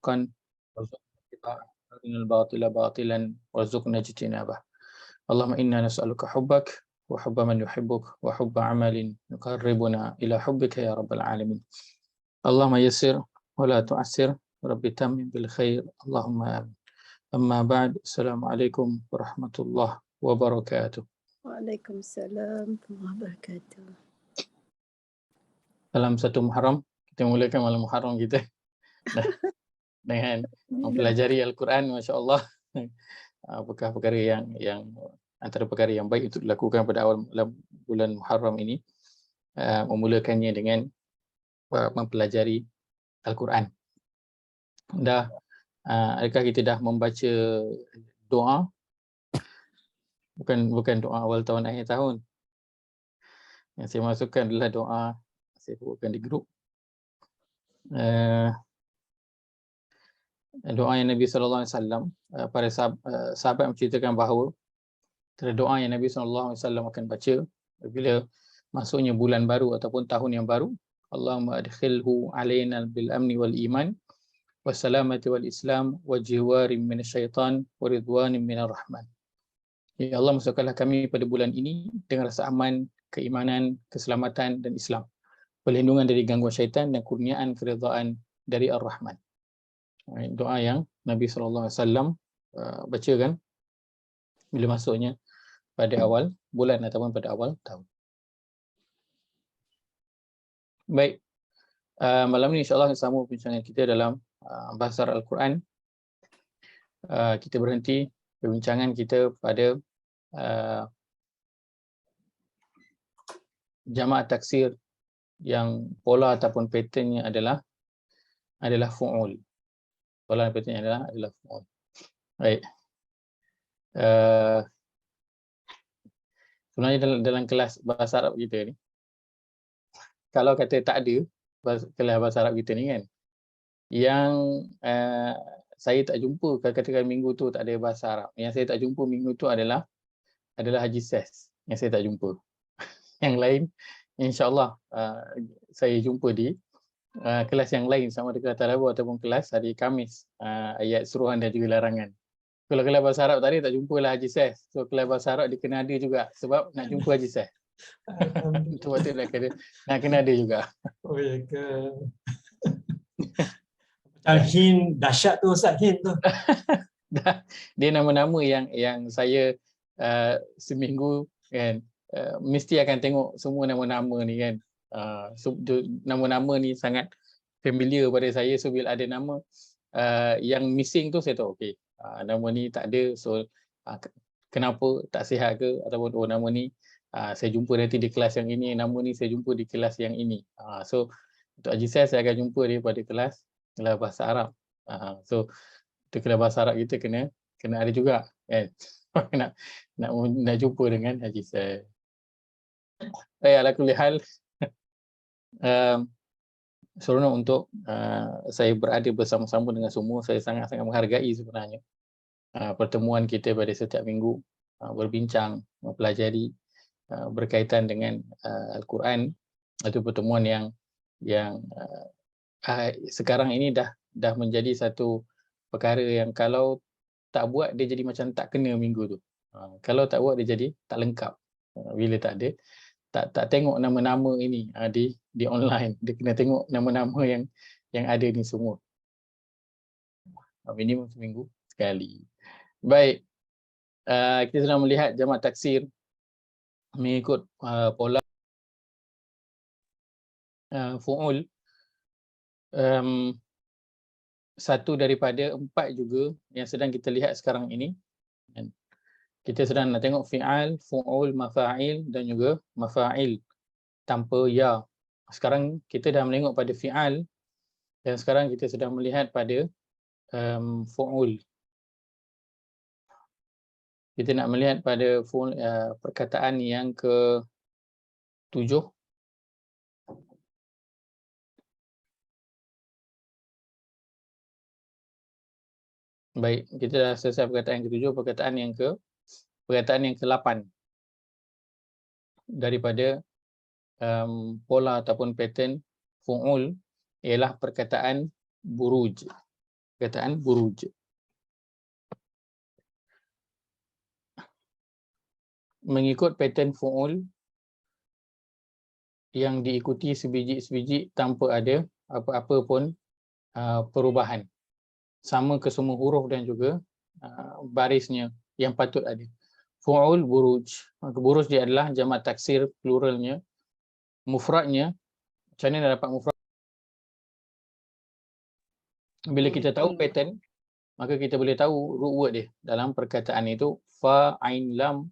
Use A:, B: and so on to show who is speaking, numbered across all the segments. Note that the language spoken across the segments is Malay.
A: haqqan warzuqna ittiba'ah wa arinal batila batilan warzuqna ijtinabah. Allahumma inna nas'aluka hubbak wa hubba man yuhibbuk wa hubba amalin yuqarribuna ila hubbika ya rabbal alamin. Allahumma yassir wa la tu'assir, rabbi tammim bil khair, Allahumma amin. Amma ba'd, assalamualaikum warahmatullahi wabarakatuh.
B: Waalaikumsalam warahmatullahi wabarakatuh.
A: Dalam satu Muharram, kita mulakan malam Muharram kita dengan mempelajari Al-Quran, masya-Allah. Apakah perkara yang antara perkara yang baik untuk dilakukan pada awal bulan Muharram ini, memulakannya dengan mempelajari Al-Quran. Adakah kita dah membaca doa? Bukan doa awal tahun, akhir tahun. Yang saya masukkan adalah doa, saya buatkan di grup. Doa yang Nabi SAW, para sahabat menceritakan bahawa doa yang Nabi SAW akan baca bila masuknya bulan baru ataupun tahun yang baru. Allahumma adkhilhu alaina bil amni wal iman wassalamati wal islam wa jiwarin minasyaitan wa ridwanin minar rahman. Ya Allah, masukkanlah kami pada bulan ini dengan rasa aman, keimanan, keselamatan dan Islam, perlindungan dari gangguan syaitan dan kurniaan keridaan dari Ar-Rahman. Doa yang Nabi SAW bacakan bila masuknya pada awal bulan ataupun pada awal tahun. Baik, malam ini insyaAllah sama perbincangan kita dalam bahasa Al-Quran. Kita berhenti perbincangan kita pada jama' taksir yang pola ataupun patternnya adalah fu'ul. Pola dan patternnya adalah fu'ul. Baik. Sebenarnya dalam kelas bahasa Arab kita ni, kalau kata tak ada kelas bahasa Arab kita ni kan, yang saya tak jumpa, katakan minggu tu tak ada bahasa Arab, yang saya tak jumpa minggu tu adalah Haji Ses, yang saya tak jumpa. Yang lain insya-Allah saya jumpa di kelas yang lain, sama ada kelas Tarabu ataupun kelas hari Khamis, ayat suruhan dan juga larangan. Kalau kelas bahasa Arab tadi tak jumpalah Haji Ses, so kelas bahasa Arab dia kena ada juga sebab nak jumpa Haji Ses. Itu waktu nak kena ada juga.
C: Oh ya ke. Macam Hin, dahsyat tu Ustaz, Hin tu.
A: Dia nama-nama yang saya seminggu kan, mesti akan tengok semua nama-nama ni kan. Nama-nama ni sangat familiar pada saya, so bila ada nama yang missing tu saya tahu okey, nama ni tak ada, so kenapa, tak sihat ke, ataupun nama ni saya jumpa nanti di kelas yang ini, nama ni saya jumpa di kelas yang ini. So untuk Haji saya akan jumpa dia pada kelas bahasa Arab. So untuk kelas bahasa Arab kita kena ada juga kan. nak jumpa dengan Haji saya. Baik, ala kulli hal, seronok untuk saya berada bersama-sama dengan semua. Saya sangat-sangat menghargai sebenarnya pertemuan kita pada setiap minggu, berbincang, mempelajari berkaitan dengan Al-Quran. Itu pertemuan yang sekarang ini dah menjadi satu perkara yang kalau tak buat dia jadi macam tak kena minggu tu. Kalau tak buat dia jadi tak lengkap. Bila tak ada, tak tengok nama-nama ini di online, dia kena tengok nama-nama yang ada ni semua. Minimum seminggu sekali. Baik, kita sedang melihat jama' taksir mengikut pola fu'ul. Satu daripada 4 juga yang sedang kita lihat sekarang ini. Kita sedang nak tengok fi'al, fu'ul, mafa'il dan juga mafa'il tanpa ya. Sekarang kita dah menengok pada fi'al dan sekarang kita sedang melihat pada fu'ul. Kita nak melihat pada fu'ul, perkataan yang ke-7. Baik, kita dah selesai perkataan yang ke-7, perkataan yang ke-8 daripada pola ataupun pattern fu'ul ialah perkataan buruj. perkataan buruj. Mengikut pattern fu'ul yang diikuti sebiji-sebiji tanpa ada apa-apa pun perubahan. Sama ke semua huruf dan juga barisnya yang patut ada. Fu'ul buruj. Maka buruj dia adalah jamak taksir pluralnya. Mufradnya, macam mana nak dapat mufrad? Bila kita tahu pattern, maka kita boleh tahu root word dia. Dalam perkataan itu, fa, ain, lam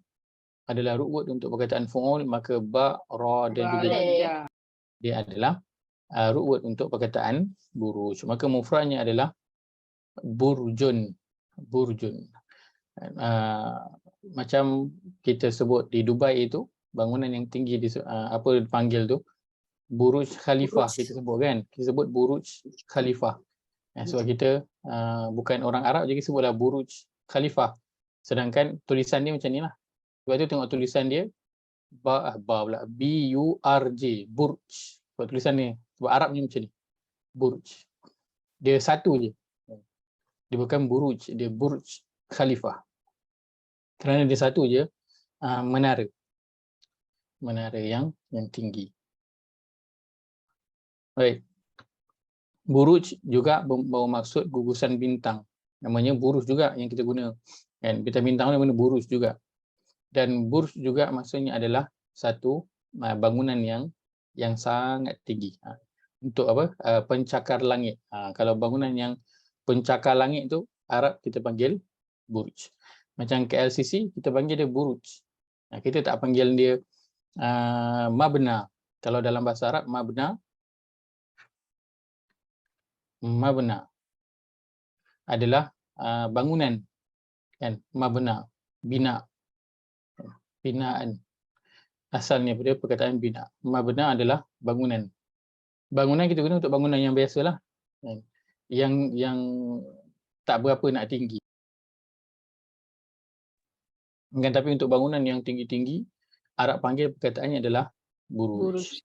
A: adalah root word untuk perkataan fu'ul, maka ba, ra dan juga dia adalah root word untuk perkataan buruj. Maka mufradnya adalah burjun. Burjun. Macam kita sebut di Dubai itu, bangunan yang tinggi apa dipanggil tu, Buruj Khalifah kita sebut kan. Kita sebut Buruj Khalifah. Sebab kita bukan orang Arab, jadi sebutlah Buruj Khalifah. Sedangkan tulisan dia macam ni lah. Sebab tu tengok tulisan dia B-U-R-J, Burj. Sebab tulisan ni, sebab Arabnya macam ni, Burj. Dia satu je. Dia bukan Buruj, dia Burj Khalifah. Kerana dia satu je, menara. Menara yang tinggi. Baik. Buruj juga bermaksud gugusan bintang. Namanya buruj juga yang kita guna. Kan? Bintang-bintang namanya buruj juga. Dan buruj juga maksudnya adalah satu bangunan yang sangat tinggi. Untuk apa? Pencakar langit. Kalau bangunan yang pencakar langit tu Arab kita panggil buruj. Macam KLCC kita panggil dia buruj. Kita tak panggil dia mabna. Kalau dalam bahasa Arab mabna adalah bangunan, kan? Mabna, bina, binaan. Asalnya pada perkataan bina. Mabna adalah bangunan. Bangunan kita guna untuk bangunan yang biasalah, kan? Yang tak berapa nak tinggi. Kan, tapi untuk bangunan yang tinggi-tinggi, Arab panggil perkataannya adalah buruj.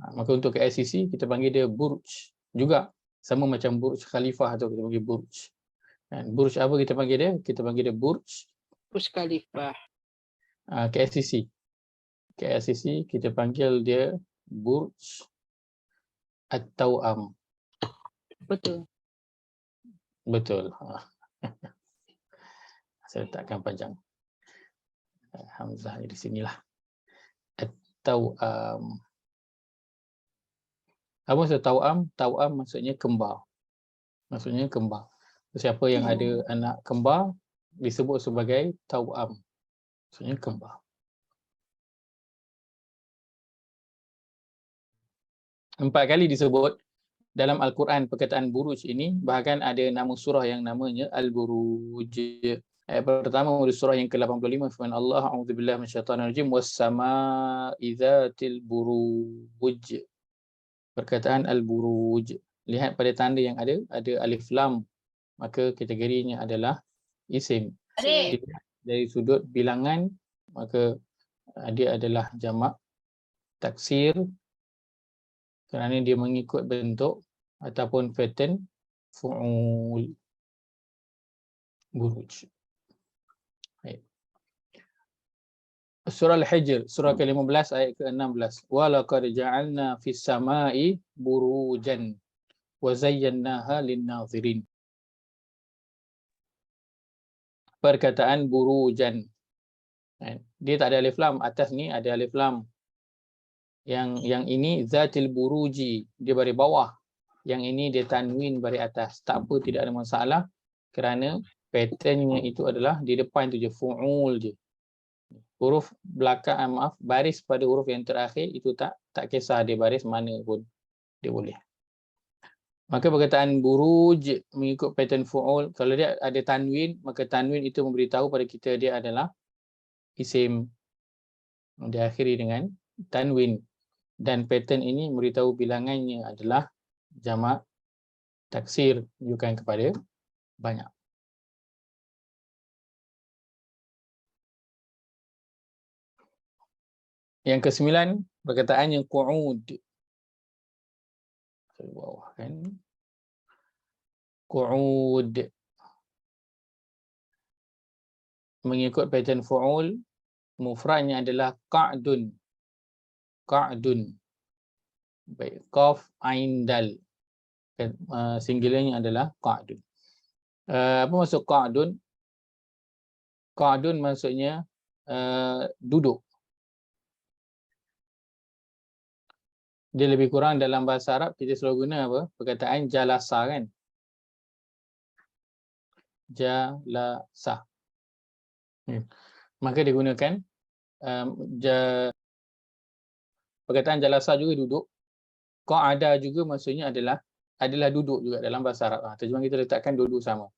A: Maka untuk KLCC kita panggil dia buruj juga. Sama macam Burj Khalifah tu kita panggil buruj. Dan buruj apa kita panggil dia? Kita panggil dia Burj
D: Khalifah.
A: KLCC. KLCC kita panggil dia Burj At-Tawam.
D: Betul.
A: Betul. Saya letakkan panjang. Hamzah di sinilah. At-Tawam. Apa maksud tawam? Tawam maksudnya kembar. Maksudnya kembar. Siapa yang ada anak kembar disebut sebagai tawam. Maksudnya kembar. 4 kali disebut dalam Al-Quran perkataan buruj ini, bahkan ada nama surah yang namanya Al-Buruj. Ayat pertama dari surah yang ke-85, firman Allah, a'udzubillahi minasyaitonir rajim, was-samaa'i dzatil buruj. Perkataan Al-Buruj. Lihat pada tanda yang ada alif lam, maka kategorinya adalah isim. Dari sudut bilangan, maka dia adalah jamak taksir kerana dia mengikut bentuk ataupun pattern fu'ul. Buruj. Baik. Surah Al-Hijr, surah ke-15 ayat ke-16. Wa laqad ja'alna fis samai burujan wa zayyannaha lin-nazirin. Perkataan burujan. Dia tak ada alif lam, atas ni ada alif lam. Yang ini zatil buruji, dia bari bawah. Yang ini dia tanwin bari atas. Tak apa, tidak ada masalah kerana patternnya itu adalah di depan tu je, fu'ul je. Huruf belakang, baris pada huruf yang terakhir itu tak kisah dia baris mana pun dia boleh. Maka perkataan buruj mengikut pattern fu'ul, kalau dia ada tanwin, maka tanwin itu memberitahu pada kita dia adalah isim. Diakhiri dengan tanwin. Dan pattern ini memberitahu bilangannya adalah jamak taksir, menunjukkan kepada banyak. Yang ke-9, perkataannya qu'ud. Bawah kan. qu'ud. Mengikut pattern fu'ul, mufradnya adalah qa'dun. Qa'dun. Baik, qaf ain dal. Singularnya adalah qa'dun. Apa maksud qa'dun? Qa'dun maksudnya duduk. Dia lebih kurang dalam bahasa Arab kita selalu guna apa? Perkataan jalasa kan? Jalasa. Maka digunakan perkataan jalasa juga duduk. Qa'ada juga maksudnya adalah duduk juga dalam bahasa Arab. Terjemahan kita letakkan duduk sama.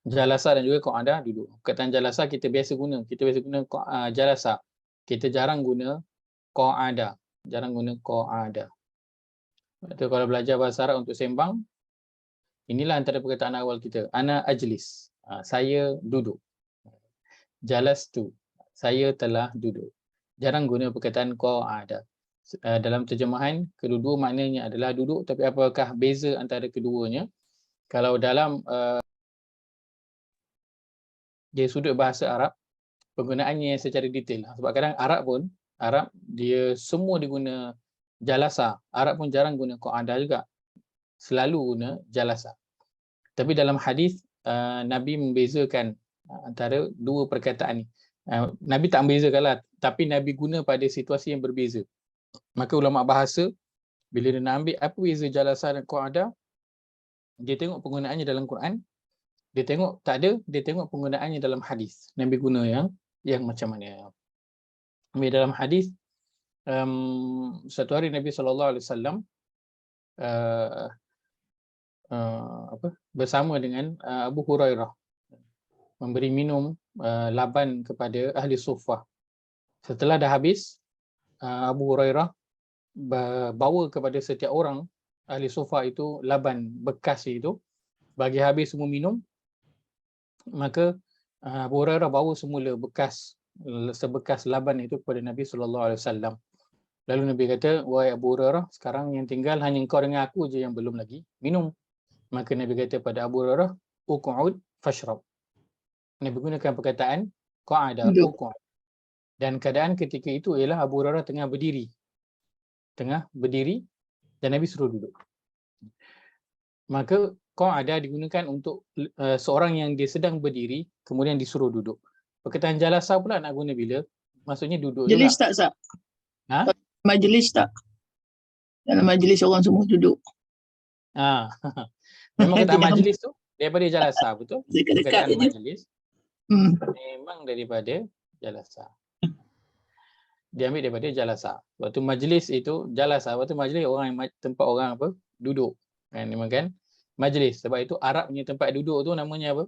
A: Jalasa dan juga qa'ada duduk. Perkataan jalasa kita biasa guna. Kita biasa guna jalasa. Kita jarang guna qa'ada. Jarang guna qa'ada. Itu kalau belajar bahasa Arab untuk sembang, inilah antara perkataan awal kita. Ana ajlis. Saya duduk. Jalastu. Saya telah duduk. Jarang guna perkataan qa'ada. Dalam terjemahan, kedua-dua maknanya adalah duduk, tapi apakah beza antara keduanya? Kalau dalam dia sudut bahasa Arab, penggunaannya secara detail. Sebab kadang Arab dia semua diguna jalasa. Arab pun jarang guna qa'ada juga. Selalu guna jalasa. Tapi dalam hadis Nabi membezakan antara dua perkataan ni. Nabi tak membezakanlah, tapi Nabi guna pada situasi yang berbeza. Maka ulama bahasa bila dia nak ambil apa beza jalasa dan qa'ada, dia tengok penggunaannya dalam Quran. Dia tengok tak ada, dia tengok penggunaannya dalam hadis. Nabi guna yang macam mana. Dalam hadis satu hari Nabi SAW bersama dengan Abu Hurairah memberi minum laban kepada ahli Suffah. Setelah dah habis, Abu Hurairah bawa kepada setiap orang ahli Suffah itu laban bekas itu, bagi habis semua minum. Maka Abu Hurairah bawa semula sebekas laban itu kepada Nabi SAW. Lalu Nabi kata, wahai Abu Hurairah, sekarang yang tinggal hanya engkau dengan aku je yang belum lagi minum. Maka Nabi kata pada Abu Hurairah, uq'ud fashrab. Nabi gunakan perkataan qa'ada, uq'ud. Dan keadaan ketika itu ialah Abu Hurairah tengah berdiri dan Nabi suruh duduk. Maka qa'ada digunakan untuk seorang yang dia sedang berdiri kemudian disuruh duduk. Perkataan jalasa pula nak guna bila? Maksudnya duduk
D: Majlis
A: juga.
D: tak, Sat?
A: Ha?
D: Majlis tak? Dalam majlis orang semua duduk.
A: Memang kata majlis tu daripada jalasa, betul?
D: Dekat-dekat
A: Perkataan
D: je.
A: majlis memang daripada jalasa. Diambil daripada jalasa. Waktu majlis itu jalasa, waktu majlis orang yang tempat orang apa? Duduk. Kan memang kan? Majlis. Sebab itu Arab punya tempat duduk tu namanya apa?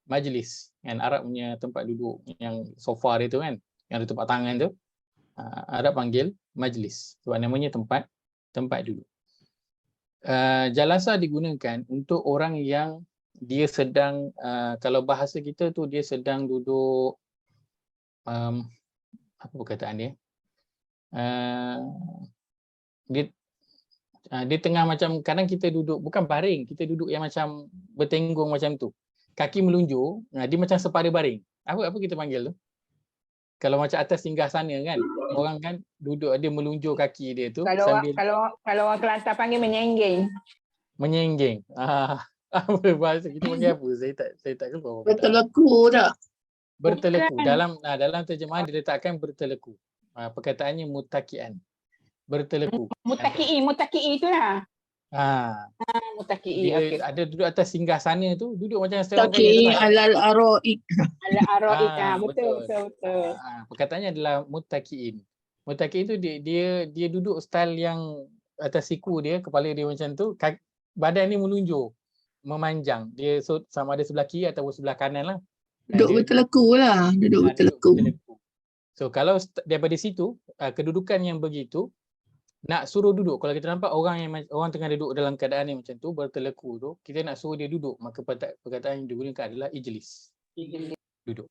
A: Majlis. Kan Arab punya tempat duduk yang sofa dia tu kan, yang ada tempat tangan tu, Arab panggil majlis. Sebab namanya tempat duduk. Jalasa digunakan untuk orang yang dia sedang kalau bahasa kita tu dia sedang duduk apa perkataan dia? Dia tengah macam kadang kita duduk bukan baring, kita duduk yang macam bertenggung macam tu. Kaki melunjur, dia macam sepada baring. Apa kita panggil tu? Kalau macam atas singgah sana kan, orang kan duduk dia melunjur kaki dia tu sambil
E: kalau orang Kelantan panggil menyenggeng.
A: Menyenggeng. Apa bahasa kita panggil apa? Saya tak keluar.
D: Berteleku tak?
A: Berteleku. Dalam terjemahan diletakkan berteleku. Perkataannya mutakian. Berteleku.
E: Mutaki itulah. Mutaki.
A: Dia ada duduk atas singgah sana tu, duduk macam seorang
D: Taki alal aroik.
E: Ala araik. Betul.
A: Perkataannya adalah mutakiin. Mutakiin tu dia duduk style yang atas siku dia, kepala dia macam tu, badan ni melunjur, memanjang. Dia sama ada sebelah kiri atau sebelah kanan lah.
D: Duduk berteleku lah. Duduk berteleku.
A: So kalau daripada situ, kedudukan yang begitu, nak suruh duduk. Kalau kita nampak orang tengah duduk dalam keadaan yang macam tu, berteleku tu, kita nak suruh dia duduk, maka perkataan yang digunakan adalah ijlis. Duduk.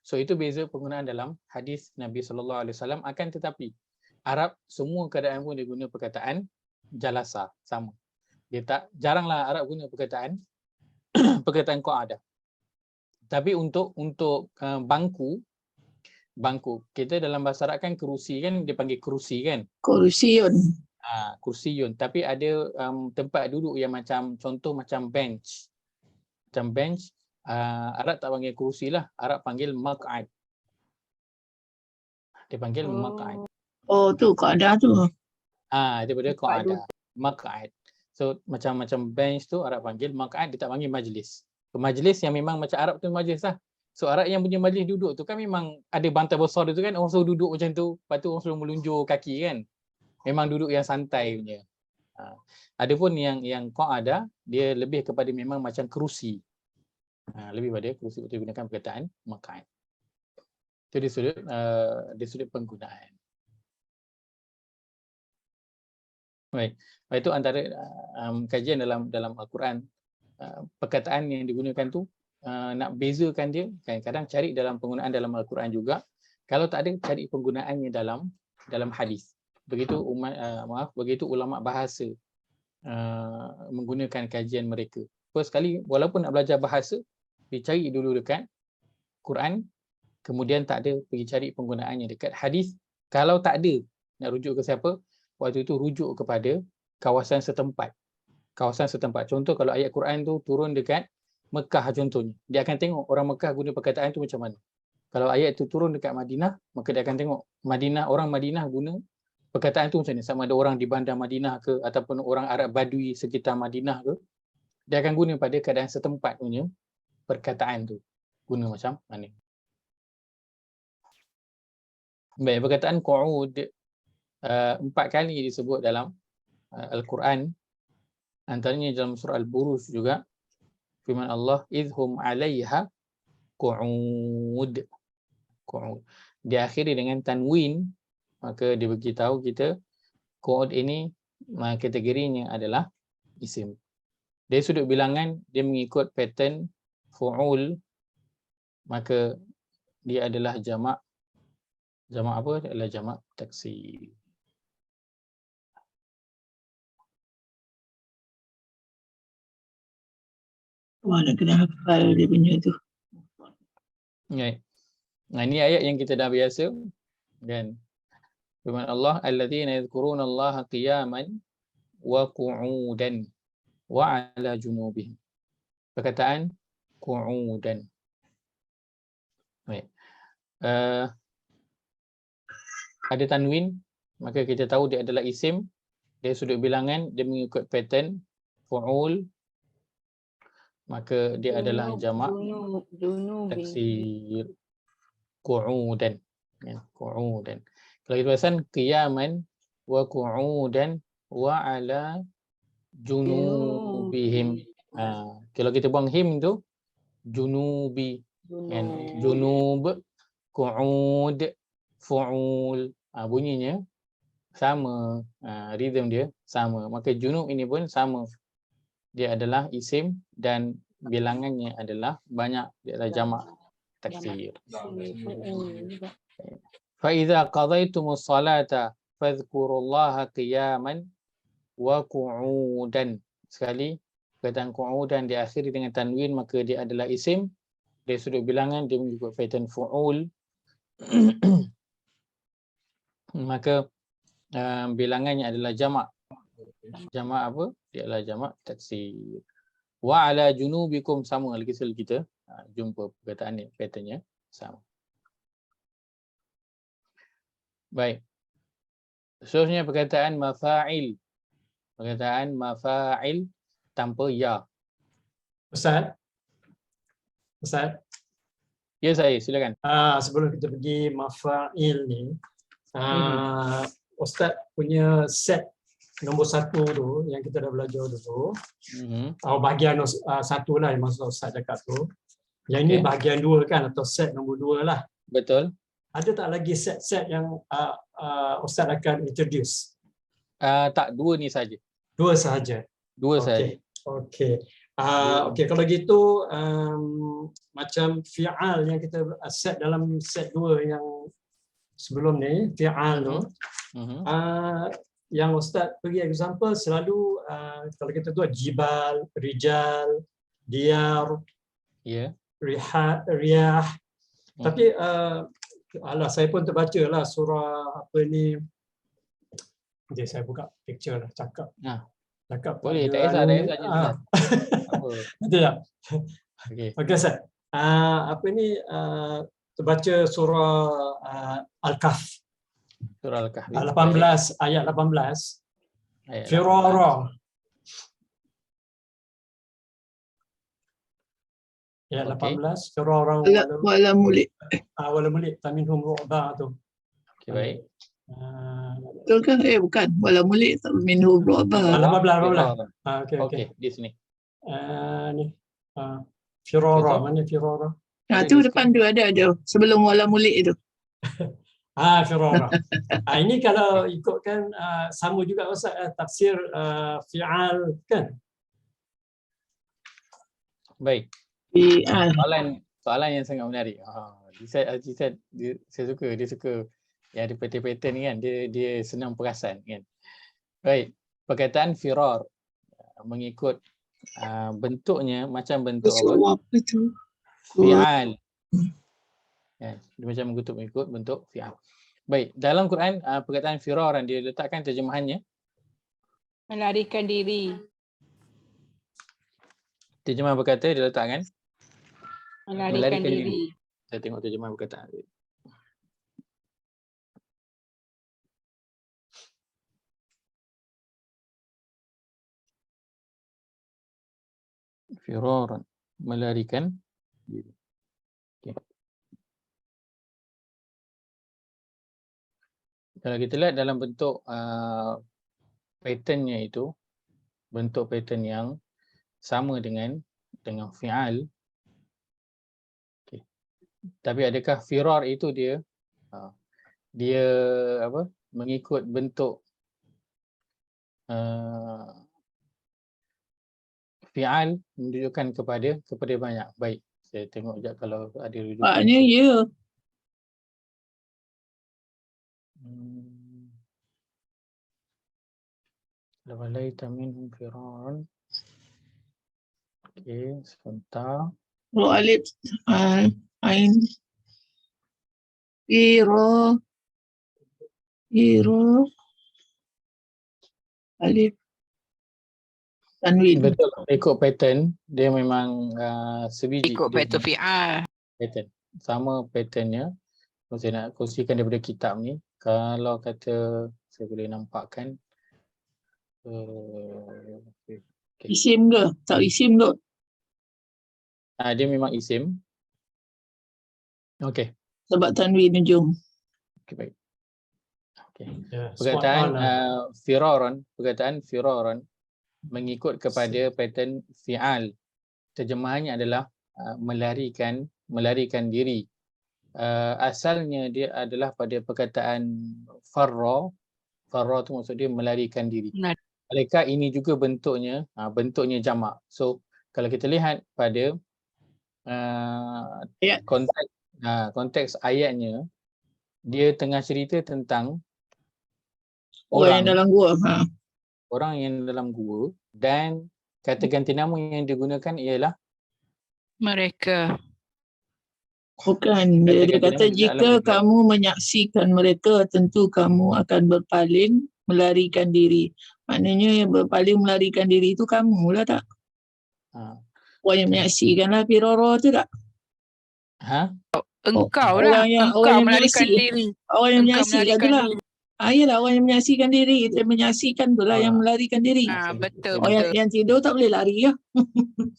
A: So itu beza penggunaan dalam hadis Nabi SAW. Akan tetapi Arab semua keadaan pun dia guna perkataan jalasa sama. Dia tak, jaranglah Arab guna perkataan perkataan qa'ada. Tapi untuk bangku kita dalam bahasa Arab kan kerusi kan, dia panggil kerusi kan.
D: Kursiun.
A: Kursiyun, tapi ada tempat duduk yang macam contoh macam bench. Macam bench, Arab tak panggil kerusi lah, Arab panggil maq'ad. Dia panggil maq'ad.
D: Oh tu kaedah tu.
A: Daripada
E: Tempat
A: qa'ada, maq'ad. So macam bench tu Arab panggil maq'ad, dia tak panggil majlis. Majlis yang memang macam Arab tu majlis lah. So Arab yang punya majlis duduk tu kan memang ada bantal besar tu kan, orang suruh duduk macam tu, lepas tu orang suruh melunjur kaki kan. Memang duduk yang santai punya. Adapun yang qa'ada, dia lebih kepada memang macam kerusi. Lebih pada kerusi, betul gunakan perkataan maq'ad. Itu di sudut penggunaan. Baik. Itu antara kajian dalam Al-Quran. Perkataan yang digunakan tu nak bezakan dia, kadang-kadang cari dalam penggunaan dalam Al-Quran juga. Kalau tak ada, cari penggunaannya dalam hadis. Begitu begitu ulama bahasa menggunakan kajian mereka. First sekali, walaupun nak belajar bahasa, dicari dulu dekat Quran, kemudian tak ada, pergi cari penggunaannya dekat hadis. Kalau tak ada, nak rujuk ke siapa? Waktu itu rujuk kepada kawasan setempat. Contoh kalau ayat Quran tu turun dekat Mekah contohnya, dia akan tengok orang Mekah guna perkataan tu macam mana. Kalau ayat tu turun dekat Madinah, maka dia akan tengok orang Madinah guna perkataan tu macam ni. Sama ada orang di bandar Madinah ke, ataupun orang Arab Badui sekitar Madinah ke, dia akan guna pada keadaan setempat punya perkataan tu. Guna macam mana. Baik, perkataan qu'ud 4 kali disebut dalam Al-Quran. Antaranya dalam surah Al-Buruj juga. Firman Allah, idhum 'alaiha qu'ud. Diakhiri dengan tanwin, maka dia beritahu kita qu'ud ini kategorinya adalah isim. Dari sudut bilangan, dia mengikut pattern fu'ul, maka dia adalah jamak. Jamak apa? Dia adalah jamak taksir.
D: Mana kena hafal dia punya tu.
A: Right. Ini ayat yang kita dah biasa dan firman Allah, alladzina yadhkuruna Allaha qiyaman wa qu'udan wa 'ala junubihim. Perkataan qu'udan. Right. Ada tanwin, maka kita tahu dia adalah isim. Dari sudut bilangan, dia mengikut pattern fu'ul, maka dia adalah jamak taksir. Qu'udan. Qu'udan. Kalau kita perasan, qiyaman wa qu'udan wa 'ala junubihim. Kalau kita buang him tu, junubi. Junub, qu'ud, fu'ul. Bunyinya sama, rhythm dia sama. Maka junub ini pun sama. Dia adalah isim dan bilangannya adalah banyak, dia adalah jamak taksir. Fa idza qadaytumus salata fadhkurullaha qiyaman wa qu'udan. Sekali perkataan qu'udan diakhiri dengan tanwin, maka dia adalah isim. Dari sudut bilangan dia mengikut pattern fu'ul. Maka bilangannya adalah jamak. Jamak apa? Dia adalah jamak taksir. Wa 'ala junubikum, sama lagi sel kita jumpa perkataan ni, patternnya sama. Baik. Seterusnya perkataan mafa'il. Perkataan mafa'il tanpa ya.
C: Ustaz.
A: Ya, saya silakan.
C: Sebelum kita pergi mafa'il ni, Ustaz punya set nombor 1 tu yang kita dah belajar dulu, bahagian 1 lah yang maksud Ustaz cakap tu. Yang ini bahagian 2 kan, atau set nombor 2 lah.
A: Betul.
C: Ada tak lagi set-set yang Ustaz akan introduce?
A: Tak, 2 ni saja.
C: 2 sahaja.
A: 2 saja.
C: Okey. Okey, kalau gitu macam fi'al yang kita set dalam set 2 yang sebelum ni, fi'al tu, yang Ustaz bagi example selalu kalau kita tu jibal, rijal, diyar,
A: Ya.
C: riyah. Tapi alah, saya pun terbaca lah surah apa ni. Jadi saya buka picture lah, cakap. Cakap
A: Boleh, tak
C: pada
A: kisah,
C: anu
A: tak
C: ni.
A: kisah je Ustaz. Apa?
C: Betul tak?
A: Okey.
C: Okey Ustaz. Apa ni terbaca surah Al-Kahf.
A: Surah Al-Kahfi.
C: 18 ayat 18.
A: Ayat 18.
C: Firara. Ayat
A: Okey.
C: 18. Firara
D: Wala mulik.
C: wala mulik taminhum ru'ba tu.
A: Okey, baik.
D: Betul kan? Bukan. Wala mulik minhum ru'ba.
C: 18. Okey.
A: Okey, di sini.
C: Ni. Firara.
A: Betul.
C: Mana Firara?
A: Ada
D: Tu
A: di
D: depan tu ada. Sebelum wala mulik tu.
C: Firara. Ini kalau ikutkan sama juga Ustaz, tafsir fi'al kan?
A: Baik.
D: Fi'al.
A: Soalan yang sangat menarik. Saya suka, dia suka yang ada pattern-pattern ni kan, dia senang perasan kan. Baik, perkataan firar mengikut bentuknya macam bentuk apa?
D: Apa tu?
A: Fi'al. Ya, dia macam mengikut bentuk fi'al. Baik, dalam Quran perkataan firar dia letakkan terjemahannya.
E: Melarikan diri.
A: Terjemahan berkata dia letakkan
E: Melarikan diri.
A: Saya tengok terjemahan perkataan dia. Firaran, melarikan diri. Okay. Kalau kita lihat dalam bentuk patternnya itu, bentuk pattern yang sama dengan fi'al. Okay. Tapi adakah firar itu dia apa, mengikut bentuk fi'al menunjukkan kepada banyak. Baik, saya tengok sekejap kalau ada rujukan.
D: Maknanya ya.
A: Lawalaita minhum firaran. Okey, sebentar.
D: Ro alif ain iro alif tanwin.
A: Betul, ikut pattern dia memang sebiji.
E: Ikut
A: dia
E: pattern fi'al.
A: pattern. Sama patternnya. Saya nak kongsikan daripada kitab ni. Kalau kata saya boleh nampakkan. Okay.
D: Isim ke? Tak isim ke?
A: Dia memang isim. Okey.
D: Sebab tanwin ujung.
A: Okey, baik. Okey.
C: Ya,
A: Perkataan firaran mengikut kepada pattern fi'al. Terjemahannya adalah melarikan diri. Asalnya dia adalah pada perkataan farra. Farra tu maksud dia melarikan diri. Mereka ini juga bentuknya jamak. So kalau kita lihat pada konteks ayatnya, dia tengah cerita tentang
D: Orang yang dalam gua.
A: Orang yang dalam gua, dan kata ganti nama yang digunakan ialah
E: Mereka.
D: Bukan, dia kata jika kamu menyaksikan mereka, tentu kamu akan berpaling melarikan diri. Maknanya yang berpaling melarikan diri itu kamu lah tak? Orang yang menyaksikan lah firara tu tak?
E: Engkau lah. Engkau melarikan diri.
D: Orang yang menyaksikan tu lah. Yalah, orang yang menyaksikan diri. Dia menyaksikan tu lah yang melarikan diri.
E: Betul.
D: Orang yang tidur tak boleh lari ya.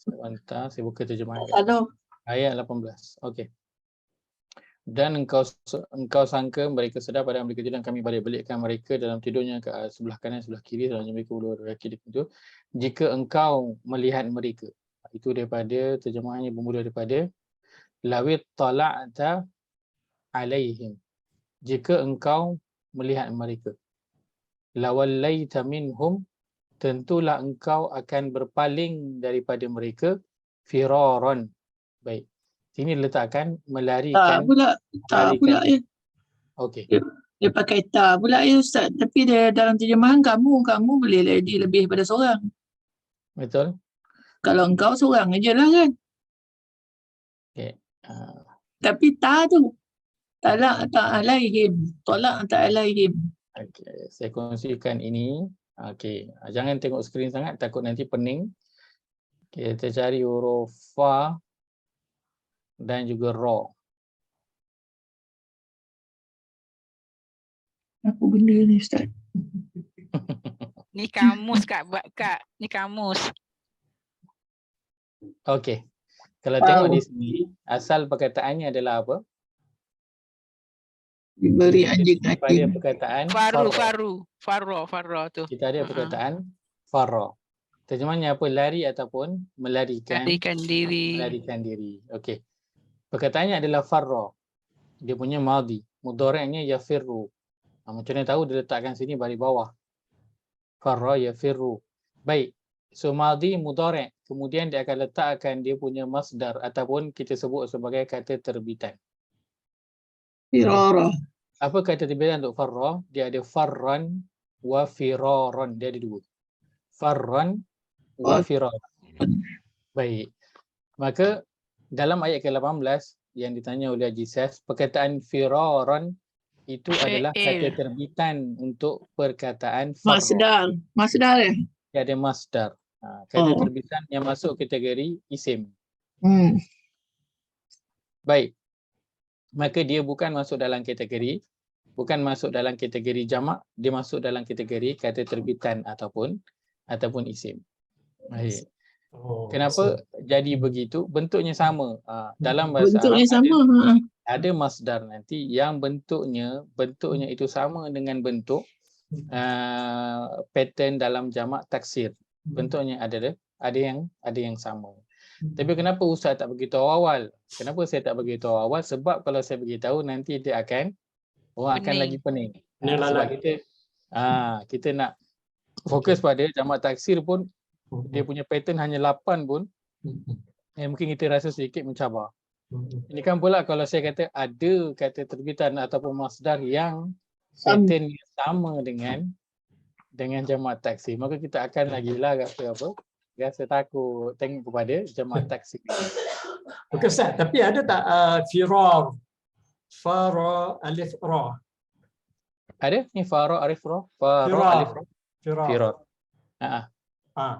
A: Sebentar, saya buka terjemahan.
D: Aduh.
A: Ayat 18. Okey. Dan engkau sangka mereka sedar pada mereka tidur, dan kami balik-balikkan mereka dalam tidurnya ke sebelah kanan, sebelah kiri, dalam mereka berdua lelaki itu. Jika engkau melihat mereka. Itu daripada terjemahannya bermula daripada lawit tala'ta alaihim. Jika engkau melihat mereka. Lawallaita minhum, tentulah engkau akan berpaling daripada mereka firaran. Baik. Sini letakkan melarikan.
D: Tak pula ya.
A: Okey.
D: Dia pakai ta pula ya Ustaz. Tapi dia dalam terjemahan kamu boleh lebih daripada seorang.
A: Betul?
D: Kalau engkau seorang aja lah kan.
A: Okay.
D: Tapi ta tu. Talak tak alaihim. Tolak tak alaihim.
A: Okay. Saya kongsikan ini. Okay. Jangan tengok skrin sangat, takut nanti pening. Okay. Kita cari huruf fa dan juga ra.
D: Apa benda ni Ustaz?
E: Ni kamus Kak. Ni kamus.
A: Okey. Kalau
D: Wow.
A: tengok di sini, asal perkataannya adalah apa?
D: Diberi anjing
A: Kita ada
D: anjing.
A: perkataan
E: Farro tu.
A: Kita ada perkataan farra. Terjemahnya apa? Lari ataupun melarikan
E: Larikan diri.
A: Okey. Perkataannya adalah farra. Dia punya madhi. Mudhari'nya yafirru. Macam mana tahu dia letakkan sini baris bawah. Farra yafirru. Baik. So madhi mudhari'. Kemudian dia akan letakkan dia punya masdar ataupun kita sebut sebagai kata terbitan.
D: Firara.
A: Apa kata terbitan untuk farra? Dia ada farran wa firaran. Dia ada dua. Farran wa firaran. Baik. Maka dalam ayat ke-18 yang ditanya oleh Haji Sas, perkataan firaran itu adalah kata terbitan untuk perkataan farra.
D: Masdar ya?
A: Dia ada masdar. Kata terbitan yang masuk kategori isim. Baik. Maka dia bukan masuk dalam kategori jamak, dia masuk dalam kategori kata terbitan ataupun isim. Baik. Kenapa jadi begitu? Bentuknya sama. Dalam bahasa
D: Bentuknya
A: Arab
D: sama.
A: ada masdar nanti yang bentuknya itu sama dengan bentuk pattern dalam jamak taksir. Bentuknya ada yang sama. Tapi kenapa Ustaz tak beritahu awal? Kenapa saya tak beritahu awal? Sebab kalau saya beritahu nanti dia orang akan lagi pening. Sebab kita nak fokus pada jamak taksir pun dia punya pattern hanya 8 pun mungkin kita rasa sedikit mencabar. Ini kan pula kalau saya kata ada kata terbitan ataupun masdar yang pattern sama dengan jamak taksir, maka kita akan lagilah rasa takut tengok kepada jamak taksir.
C: Okey Ustaz, tapi ada tak firar, fara, alif, ra?
A: Ada ni fara, alif, ra, fara, alif, ra, firar.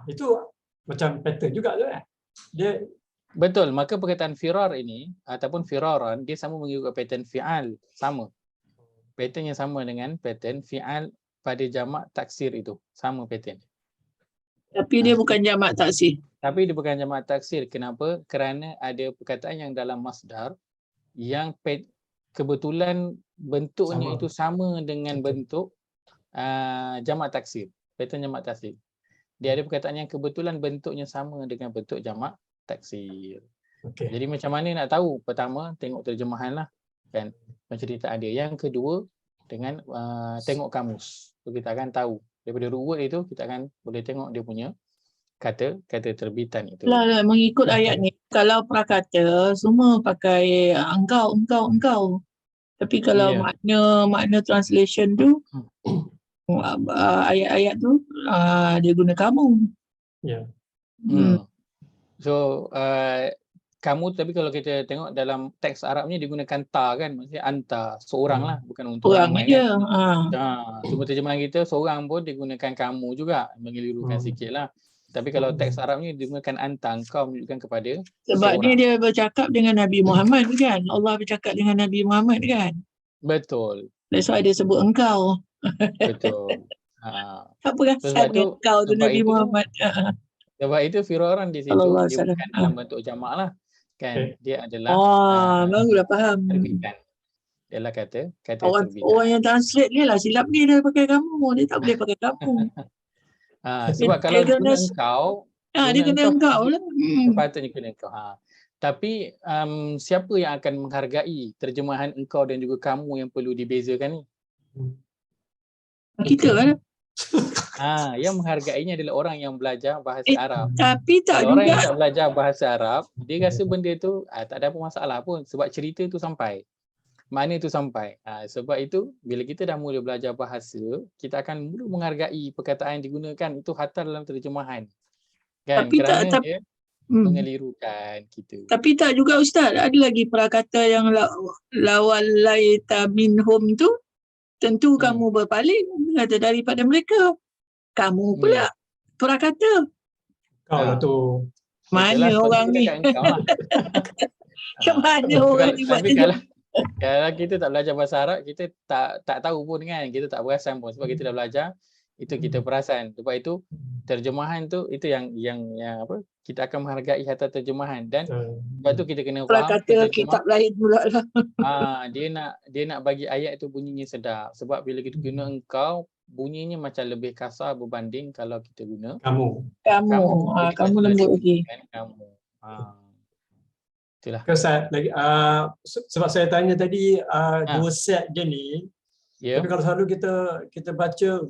C: Itu macam pattern juga tu kan? Dia
A: betul, maka perkataan firar ini ataupun firaran dia sama mengikut pattern fi'al, sama. Patternnya sama dengan pattern fi'al pada jamak taksir itu, sama pattern.
D: Tapi dia bukan jamak taksir.
A: Tapi dia bukan jamak taksir. Kenapa? Kerana ada perkataan yang dalam masdar yang kebetulan bentuknya itu sama dengan bentuk jamak taksir, pattern jamak taksir. Dia ada perkataan yang kebetulan bentuknya sama dengan bentuk jamak taksir. Jadi macam mana nak tahu? Pertama, tengok terjemahan lah. Kan? Macam cerita ada. Yang kedua, dengan tengok kamus. So, kita akan tahu. Daripada ruwet itu, kita akan boleh tengok dia punya kata terbitan itu.
D: Mengikut ayat ni, kalau prakata, semua pakai engkau. Tapi kalau makna translation tu, ayat-ayat tu dia guna kamu.
A: So kamu, tapi kalau kita tengok dalam teks Arabnya digunakan ta kan, maksudnya anta, seorang lah, bukan untuk ramai kan. Cuma terjemahan kita seorang pun digunakan kamu juga, mengelirukan sikit lah. Tapi kalau teks Arabnya digunakan anta, engkau menunjukkan kepada
D: sebab
A: seorang.
D: dia bercakap dengan Nabi Muhammad kan. Allah bercakap dengan Nabi Muhammad kan.
A: Betul.
D: That's why dia sebut engkau.
A: Betul.
D: Apa rasa engkau tu Nabi Muhammad?
A: Sebab itu firaran di situ dia bukan dalam bentuk jamak lah. Kan dia adalah
D: barulah faham.
A: terbitan. Dia adalah kata
D: orang yang translate ni lah silap ni, dia pakai kamu. Dia tak boleh pakai kamu.
A: Sebab kalau guna engkau,
D: dia kena engkau lah.
A: Sepatutnya kena engkau. Tapi siapa yang akan menghargai terjemahan engkau dan juga kamu yang perlu dibezakan ni?
D: Kita kan?
A: Yang menghargainya adalah orang yang belajar bahasa Arab.
D: Tapi tak
A: kalau
D: juga.
A: Orang yang tak belajar bahasa Arab, dia rasa benda tu tak ada apa masalah pun sebab cerita tu sampai. makna itu sampai. Sebab itu bila kita dah mula belajar bahasa, kita akan mula menghargai perkataan yang digunakan itu hatta dalam terjemahan. Kan?
D: Tapi tak,
A: Kerana dia mengelirukan kita.
D: Tapi tak juga Ustaz, ada lagi prakata yang lawalaita minhum tu, tentu kamu berpaling kata daripada mereka. Kamu pula prakata.
C: Kau lah tu.
D: Mana orang ni? Mana orang ni buat
A: Tapi kalau kita tak belajar bahasa Arab, kita tak tahu pun kan, kita tak perasan pun sebab kita dah belajar, itu kita perasan. Sebab itu terjemahan tu itu yang apa? Kita akan menghargai hatta terjemahan dan sebab tu kita kena faham
D: prakata kitab lain pula lah.
A: dia nak bagi ayat tu bunyinya sedap. Sebab bila kita guna engkau, bunyinya macam lebih kasar berbanding kalau kita guna
D: kamu lembut lagi.
A: Kamu. Itulah.
C: Lagi sebab saya tanya tadi dua set je ni. Tapi kalau selalu kita baca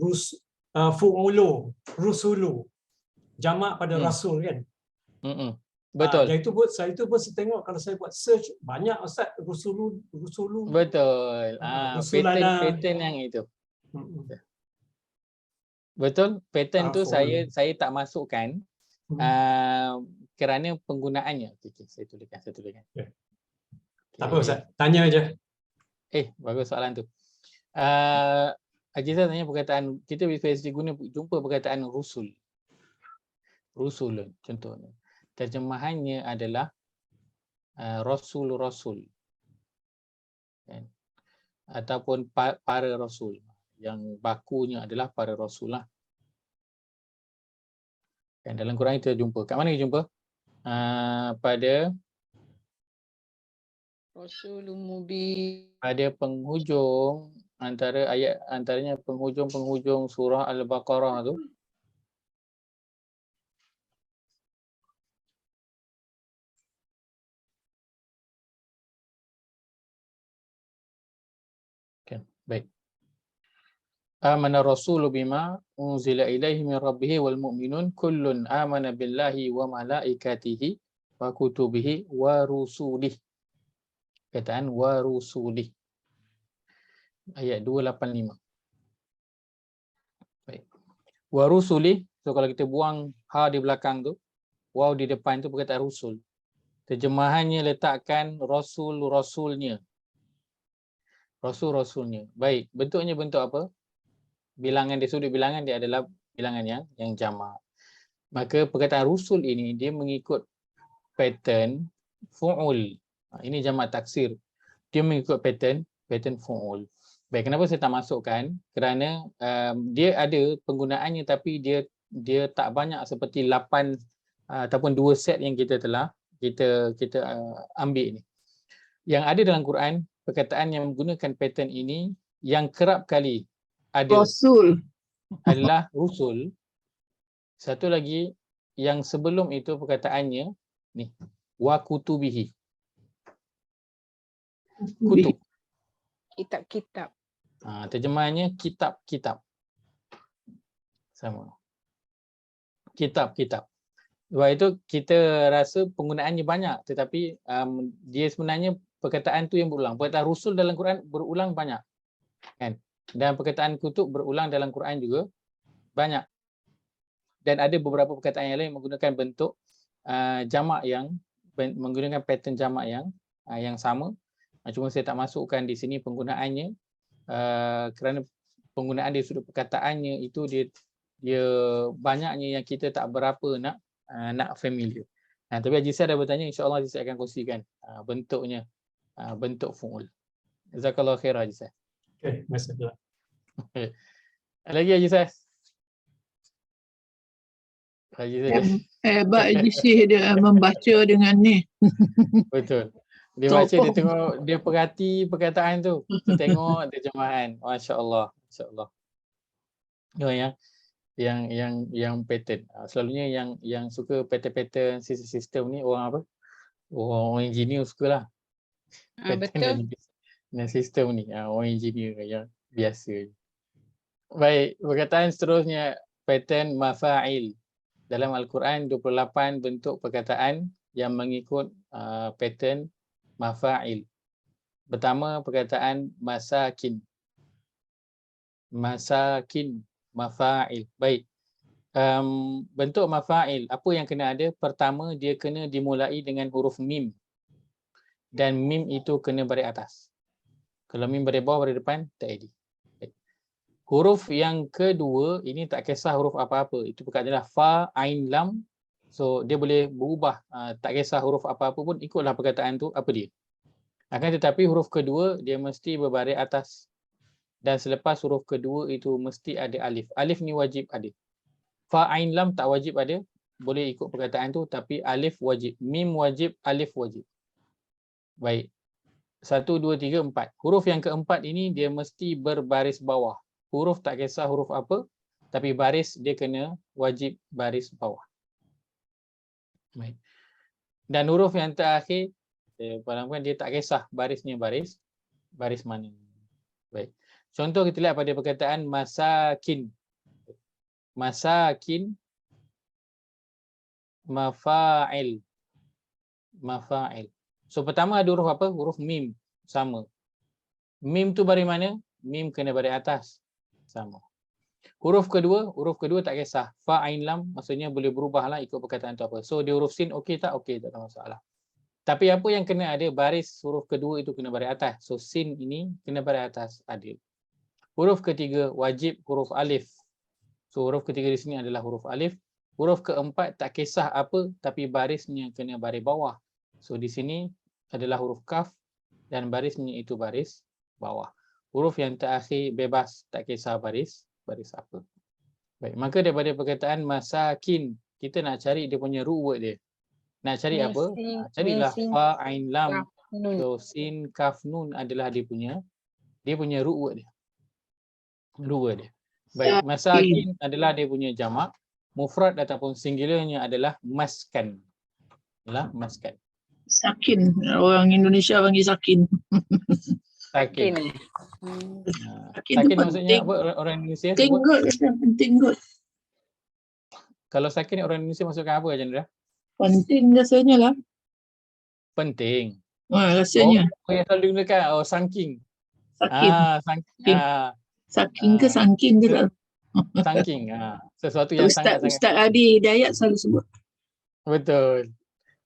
C: fu'ulu, rusulu. Jamak pada rasul kan.
A: Betul.
C: Yang itu saya pun tengok kalau saya buat search banyak Ustaz rusulu.
A: Betul. Pattern yang itu. Betul, pattern tu saya tak masukkan kerana penggunaannya. Okey, saya tuliskan.
C: Okay. Tak apa Ustaz, tanya aja.
A: Bagus soalan tu. Haji Zah tanya perkataan, kita bila jumpa perkataan rusul. Rusulun contohnya. Terjemahannya adalah rasul-rasul. Kan? Ataupun para rasul. Yang bakunya adalah para rasul lah. Dan dalam Quran kita jumpa. Kat mana kita jumpa? Pada
E: Rasulun Mubin.
A: Pada penghujung antaranya penghujung surah Al-Baqarah tu. Okay, baik. Amana rasulu bima unzila ilaihi min rabbih wal mu'minun kullun amana billahi wa malaikatihi wa kutubihi wa rusulih. Kataan wa rusulih. Ayat 285. Baik. Wa rusulih, so kalau kita buang ha di belakang tu, waw di depan tu perkataan rusul. Terjemahannya letakkan rasul-rasulnya. Rasul-rasulnya. Baik, bentuknya bentuk apa? Bilangan dia, sudut bilangan dia adalah bilangan yang jamak. Maka perkataan rusul ini dia mengikut pattern fu'ul. Ini jamak taksir. Dia mengikut pattern fu'ul. Baik, kenapa saya tak masukkan? Kerana dia ada penggunaannya tapi dia tak banyak seperti 8 ataupun 2 set yang kita telah kita ambil ni. Yang ada dalam Quran, perkataan yang menggunakan pattern ini yang kerap kali ada
D: Rasul
A: adalah rusul. Satu lagi yang sebelum itu perkataannya ni wa kutubihi. Kutub.
E: Kitab-kitab.
A: Terjemahannya kitab-kitab. Sama. Kitab-kitab. Sebab itu kita rasa penggunaannya banyak tetapi dia sebenarnya perkataan tu yang berulang. Perkataan rusul dalam Quran berulang banyak. Kan? Dan perkataan kutub berulang dalam Quran juga banyak. Dan ada beberapa perkataan yang lain menggunakan bentuk jamak yang menggunakan pattern jamak yang sama. Cuma saya tak masukkan di sini penggunaannya kerana penggunaan dia sudut perkataannya itu dia banyaknya yang kita tak berapa nak familiar. Tapi Haji Syed dah bertanya, insya-Allah Haji Syed akan kongsikan bentuknya, bentuk fu'ul. Jazakallahu khair Haji Syed.
C: Okey, masalah.
A: Lagi Haji Syed. Haji Syed.
D: Hebat Haji Syed dia membaca dengan ni.
A: Betul. Dia baca, dia tengok, dia perhati perkataan tu. Dia tengok terjemahan. Masya-Allah, masya-Allah. Yang pattern. Selalunya yang suka pattern sistem ni orang apa? Orang engineer sukalah.
E: Betul.
A: Dan sistem ni orang engineer yang biasa. Baik, perkataan seterusnya pattern mafa'il. Dalam Al-Quran 28 bentuk perkataan yang mengikut pattern mafa'il. Pertama perkataan masakin. Masakin, mafa'il. Baik. Bentuk mafa'il, apa yang kena ada? Pertama, dia kena dimulai dengan huruf mim. Dan mim itu kena baris atas. Kalau mim baris bawah, baris depan, tak ada. Baik. Huruf yang kedua, ini tak kisah huruf apa-apa. Itu perkataan adalah fa, ain, lam. So, dia boleh berubah. Tak kisah huruf apa-apa pun, ikutlah perkataan tu, apa dia. Akan tetapi huruf kedua dia mesti berbaris atas. Dan selepas huruf kedua itu mesti ada alif. Alif ni wajib ada. Fa, ain, lam tak wajib ada. Boleh ikut perkataan tu tapi alif wajib. Mim wajib, alif wajib. Baik. 1, 2, 3, 4. Huruf yang keempat ini dia mesti berbaris bawah. Huruf tak kisah huruf apa. Tapi baris dia kena wajib baris bawah. Baik. Dan huruf yang terakhir padahal dia tak kisah barisnya baris mana. Baik. Contoh kita lihat pada perkataan masakin. Masakin, mafa'il. Mafa'il. So pertama ada huruf apa? Huruf mim. Sama. Mim tu baris mana? Mim kena baris atas. Sama. Huruf kedua tak kisah. Fa, ain, lam maksudnya boleh berubahlah ikut perkataan tu apa. So dia huruf sin okey tak? Okey, tak ada masalah. Tapi apa yang kena ada baris huruf kedua itu kena baris atas. So sin ini kena baris atas ada. Huruf ketiga wajib huruf alif. So huruf ketiga di sini adalah huruf alif. Huruf keempat tak kisah apa tapi barisnya kena baris bawah. So di sini adalah huruf kaf dan barisnya itu baris bawah. Huruf yang terakhir bebas tak kisah baris apa. Baik, maka daripada perkataan masakin kita nak cari dia punya root word dia. Nak cari apa? Carilah fa, ain, lam. So sin, kaf, nun adalah dia punya root word dia. Root word dia. Baik, masakin adalah dia punya jamak. Mufrad ataupun singularnya adalah maskan. Adalah maskan.
D: Sakin. Orang Indonesia panggil sakin.
A: Sakin.
D: Sakin tu
A: Sakin
D: penting.
A: maksudnya apa orang Indonesia
D: Penting
A: sebut?
D: kot. Penting kot.
A: Kalau sakin orang Indonesia maksudkan apa Chandra?
D: Penting rasanya lah.
A: Penting.
D: Rasanya.
A: Oh, yang selalu digunakan sangking.
D: Sakin.
A: Sangking.
D: Saking ke sangking ke tak?
A: Sangking. Sesuatu yang sangat-sangat.
D: Ustaz Adi Hidayat selalu sebut.
A: Betul.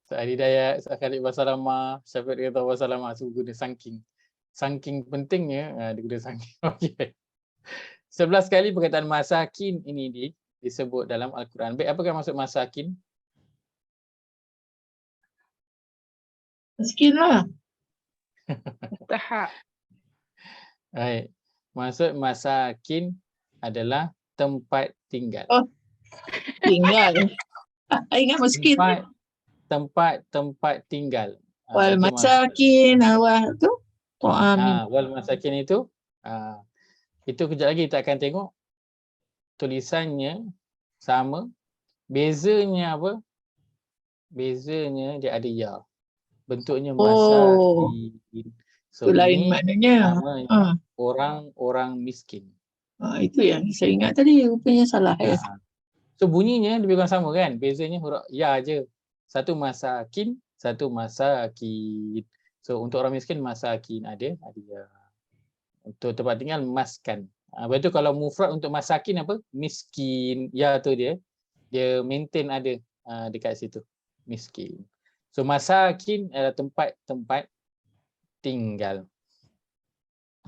A: Ustaz Adi Hidayat, Ustaz Khalid Basalamah, Syafiq Ridha Basalamah semua guna sangking. Sangking pentingnya dia guna sangking. Okey. 11 kali perkataan masakin ini disebut dalam Al-Quran. Baik, apakah maksud masakin?
D: Miskin lah.
E: Tahap.
A: Baik. Maksud masakin adalah tempat tinggal.
D: Oh, tinggal. Ingat miskin.
A: Tempat tinggal.
D: Wal masakin awah tu.
A: Wal masakin itu kejap lagi kita akan tengok tulisannya sama. Bezanya apa? Bezanya dia ada ya. Bentuknya masakin. So
D: lain maknanya.
A: Orang miskin.
D: Itu yang saya ingat tadi, rupanya salah.
A: So bunyinya lebih kurang sama kan? Bezanya huruf ya aje. Satu masakin, satu masakin. So untuk orang miskin masakin ada ya. Untuk tempat tinggal maskan. Lepas tu kalau mufrad untuk masakin apa? Miskin. Ya tu dia maintain ada dekat situ. Miskin. So masakin adalah tempat tinggal.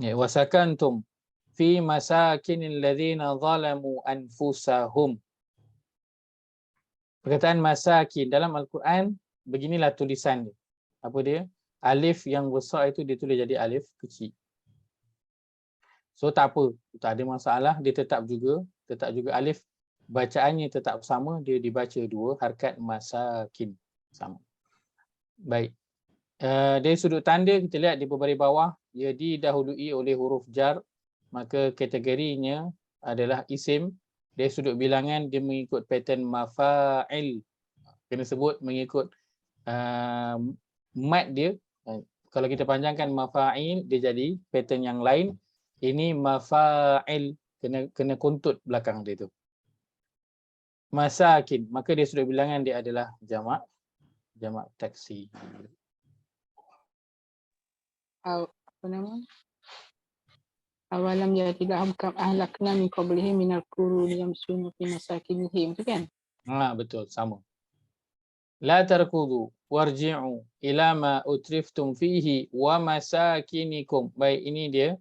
A: Ya, wasakantum fi masakinil ladzina zalamu anfusahum. Perkataan masakin dalam Al-Quran beginilah tulisan dia. Apa dia? Alif yang besar itu ditulis jadi alif kecil. So tak apa, tak ada masalah, dia tetap juga alif bacaannya tetap sama, dia dibaca dua harakat masakin sama. Baik. Dari sudut tanda kita lihat di baris bawah ia didahului oleh huruf jar, maka kategorinya adalah isim. Dari sudut bilangan dia mengikut pattern mafa'il. Kena sebut mengikut mat dia. Kalau kita panjangkan mafa'il dia jadi pattern yang lain. Ini mafa'il, kena kuntut belakang dia tu. Masakin, maka dia sudut bilangan dia adalah jamak taksir.
E: apa nama? Awalam yatidahum kam ahlakna min qablihim minal quruni yamshuna fi masakinihim, tu kan?
A: Betul, sama. La tarkudu warji'u ila ma utriftum fihi wa masakinikum. Baik, ini dia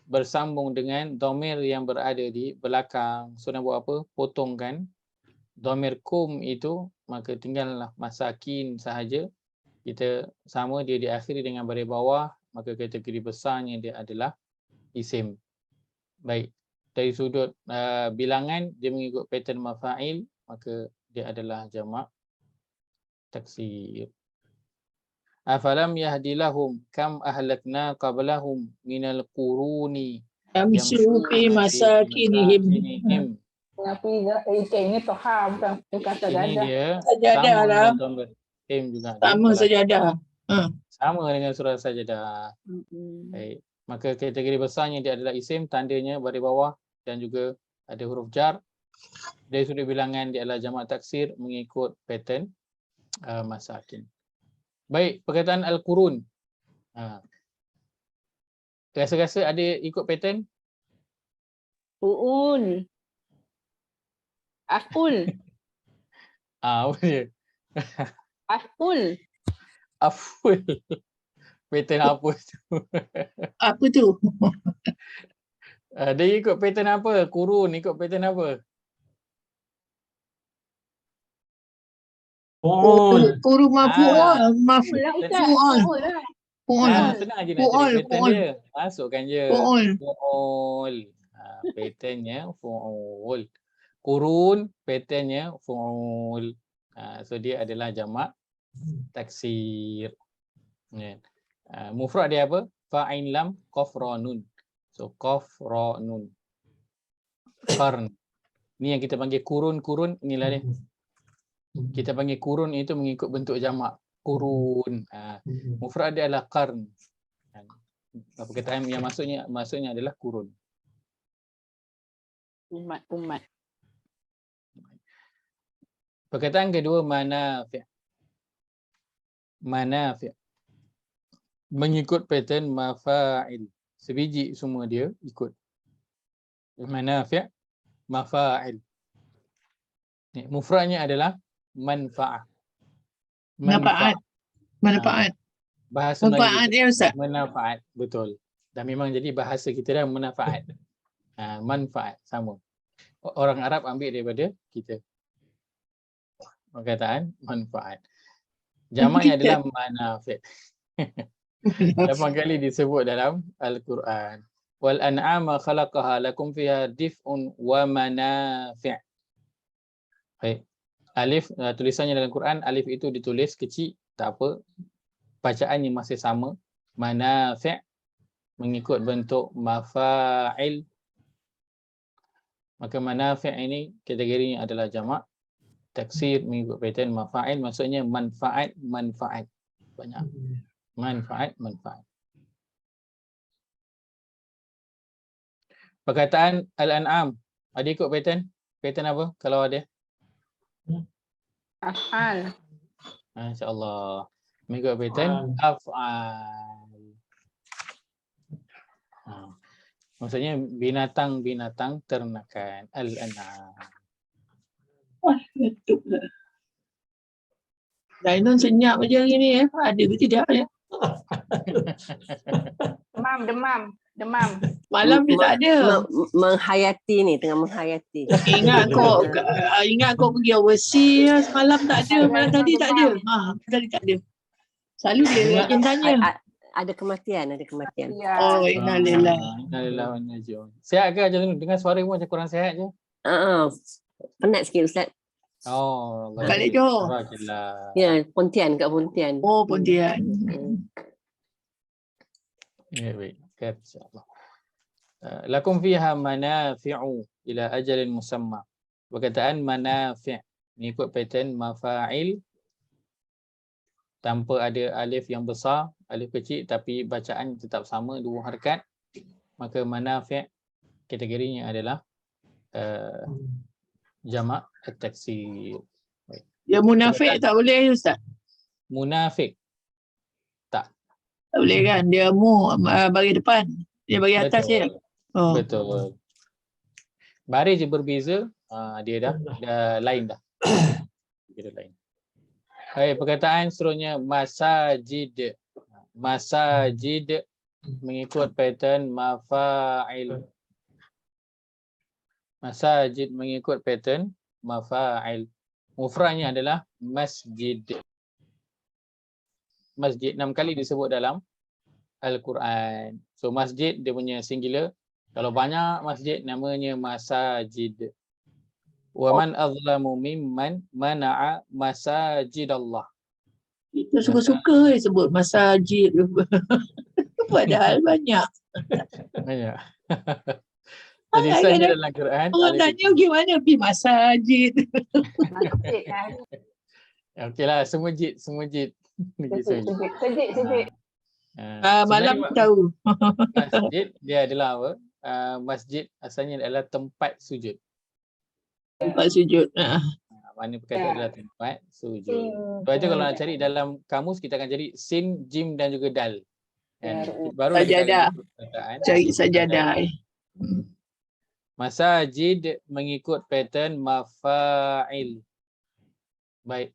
A: bersambung dengan dhamir yang berada di belakang. So nak buat apa? Potongkan dhamir kum itu, maka tinggallah masakin sahaja. Kita sama dia diakhiri dengan baris bawah, maka kategori besarnya dia adalah isim. Baik, dari sudut bilangan dia mengikut pattern mafa'il, maka dia adalah jamak taksir. Afalam yahdilahum kam ahlakna qablahum minal quruni
D: Yamshu fi masakinihim.
E: Tapi ini toha bukan kata
A: Ini
E: gada.
A: dia
D: Sajadah
A: sama
D: lah.
A: dengan dhamir im juga.
D: Sama sajadah.
A: Sama dengan surah sajadah. Baik. Maka kategori besarnya dia adalah isim, tandanya baris bawah dan juga ada huruf jar. Dari sudut bilangan dia adalah jamak taksir mengikut pattern masakin. Baik, perkataan al-qurun. Rasa-rasa ada ikut pattern?
E: Uul. Aful.
A: Apa dia?
E: Aful.
A: Aful. Pattern apa tu?
D: Apa tu?
A: Dia ikut pattern apa? Kurun ikut pattern apa?
D: Kuru mafu'ul. Mafu'ul.
A: Senang je nak cari pattern dia. Masukkan je. Fu'ul. Patternnya fu'ul. Kurun patternnya fu'ul. So dia adalah jamak taksir. Mufrad dia apa? Fa'in lam qaf ra nun. So qaf ra nun. Qarn. Ni yang kita panggil kurun-kurun, inilah dia. Kita panggil kurun itu mengikut bentuk jamak. Kurun. Mufrad dia adalah qarn. Perkataan yang maksudnya adalah kurun.
E: Umat.
A: Perkataan kedua manafi'. Manafi'. Mengikut pattern mafa'il. Sebiji semua dia ikut. Manafi', mafa'il. Mufradnya adalah manfa'ah.
D: Manfaat.
A: Bahasa
D: Manfaat
A: Melayu
D: ya Ustaz?
A: manfaat, betul. Dan memang jadi bahasa kita dah manfaat. Manfaat sama. Orang Arab ambil daripada kita. Perkataan manfaat. Jamaknya adalah manafi'. 8 kali disebut dalam Al-Quran. Wal an'ama khalaqaha lakum fiha dif'un wa manafi'. Baik. Alif tulisannya dalam Quran, alif itu ditulis kecil, tak apa. Bacaannya masih sama. Manafi' mengikut bentuk mafa'il. Maka manafi' ini kategorinya adalah jamak taksir mengikut pattern mafa'il, maksudnya manfaat. Banyak. Manfaat. Perkataan al-an'am ada ikut pattern? Pattern apa kalau ada?
E: Af'al.
A: Insya-Allah. Mengikut pattern af'al. Maksudnya binatang-binatang ternakan. Al-an'am.
D: Wah, betul lah. Zainun senyap macam ni Ada ke tidak ya?
E: Demam.
D: Malam dia tak ada.
B: Menghayati ni, tengah menghayati.
D: Ingat kau pergi overseas semalam tak ada. Malam tadi tak ada. Tadi tak ada. Selalu dia yang tanya.
B: Ada kematian.
E: Ya.
D: Oh, innalillah.
A: Innalillah wa inna ilaihi raji'un. Sihat ke macam tu? Dengar suara pun macam kurang sihat je.
B: Penat sikit Ustaz.
A: Oh,
D: Balik Johor.
A: Alhamdulillah.
B: Ya, Pontian kat Pontian.
D: Oh, Pontian.
A: Ya, baik. InsyaAllah. Lakum fiha manafi'u ila ajalin musamma. Perkataan manafi' mengikut pattern mafa'il tanpa ada alif yang besar, alif kecil, tapi bacaan tetap sama, 2 harakat. Maka manafi' kategorinya adalah jamak at-taksir.
D: Ya munafik tak boleh Ustaz?
A: Munafik. Tak.
D: Tak boleh kan? Dia bagi depan. Dia bagi atas je.
A: Betul.
D: Oh.
A: Betul. Baris je berbeza, dia dah lain dah. Dia dah lain. Baik, perkataan seterusnya masajid. Masajid mengikut pattern mafa'il. Masajid mengikut pattern mafa'il. Mufradnya adalah masjid. Masjid 6 kali disebut dalam Al-Quran. So masjid dia punya singular. Kalau banyak masjid namanya masajid. Wa man azlamu mimman mana'a masajidallah.
D: Kita suka-suka sebut masajid. Padahal banyak.
A: Banyak. Jadi saja dalam Quran.
D: Orang tanya gimana pergi masajid.
B: Masjid kan.
A: Okeylah, semujid. Pergi saja.
B: Sejik.
D: Malam
A: Sebenarnya
D: tahu.
A: masjid dia adalah apa? Masjid asalnya adalah tempat sujud.
D: Tempat sujud.
A: Mana perkataan adalah tempat sujud. Sebab itu kalau nak cari dalam kamus kita akan cari sin, jim dan juga dal. Kan? Baru
D: Sajadah.
A: perkataan.
D: Cari sajadah.
A: Masajid mengikut pattern mafa'il. Baik.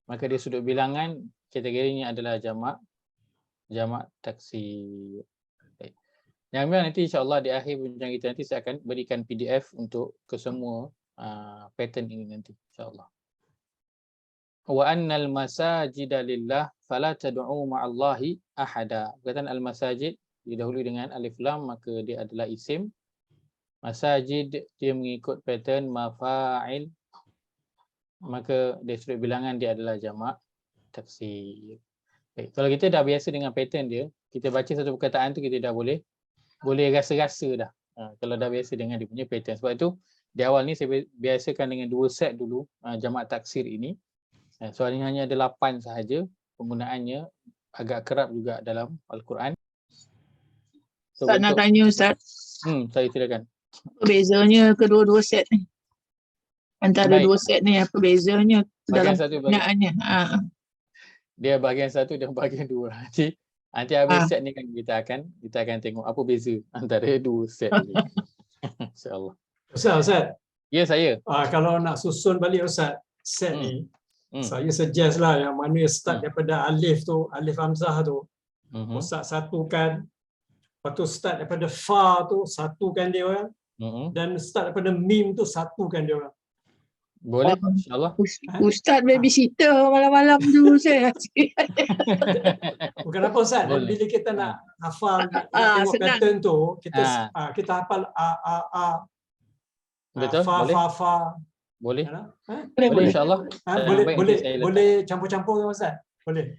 A: Maka dia sudut bilangan kategorinya adalah jamak taksir. Baik. Yang biar nanti insya-Allah di akhir bincang kita nanti saya akan berikan PDF untuk kesemua pattern ini nanti insya-Allah. Wa annal masajida lillah fala tad'u ma'allahi ahada. Perkataan al-masajid didahului dengan alif lam maka dia adalah isim. Masajid dia mengikut pattern mafa'il maka dia sudut bilangan dia adalah jamak taksir. Baik, kalau kita dah biasa dengan pattern dia, kita baca satu perkataan tu kita dah boleh rasa-rasa dah. Kalau dah biasa dengan dia punya pattern. Sebab itu di awal ni saya biasakan dengan 2 set dulu jamak taksir ini. Soalnya hanya ada 8 sahaja, penggunaannya agak kerap juga dalam Al-Quran. So,
D: Ustaz nak tanya Ustaz.
A: Saya silakan.
D: Apa bezanya kedua-dua set ni? Antara
A: Baik.
D: dua set ni apa bezanya dalam
A: Bahagian satu
D: penggunaannya?
A: dia bahagian satu dan bahagian dua. Nanti habis set ni kan kita akan tengok apa beza antara dua set ni. Insya-Allah.
C: Ustaz.
A: Ya, saya.
C: Kalau nak susun balik Ustaz, set ni, saya suggest lah yang mana start daripada alif tu, alif hamzah tu. Ustaz satukan, lepas tu start daripada fa tu, satukan dia orang. Dan start daripada mim tu, satukan dia orang.
A: Boleh, insya-Allah.
D: Ustaz babysitter malam-malam tu saya.
C: Bukan apa Ustaz, bila kita nak hafal, nak tengok
D: senang.
C: pattern tu, kita hafal a.
A: Betul,
C: fa,
A: boleh.
C: fa.
A: Boleh.
D: Boleh.
A: Insya-Allah.
C: Boleh campur-campur ke Ustaz? Boleh.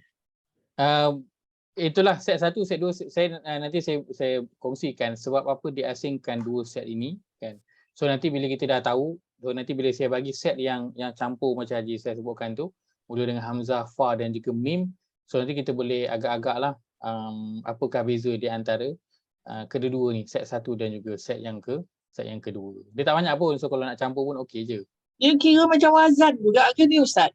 A: Itulah set 1, set 2 nanti saya kongsikan sebab apa diasingkan 2 set ini kan. So nanti bila kita dah tahu, nanti bila saya bagi set yang campur macam Haji saya sebutkan tu, mula dengan hamzah, fa dan juga mim, so nanti kita boleh agak-agaklah apakah beza di antara kedua-dua ni, set 1 dan juga set yang kedua. Dia tak banyak pun, so kalau nak campur pun okey je.
D: Dia kira macam wazan juga ke ni Ustaz?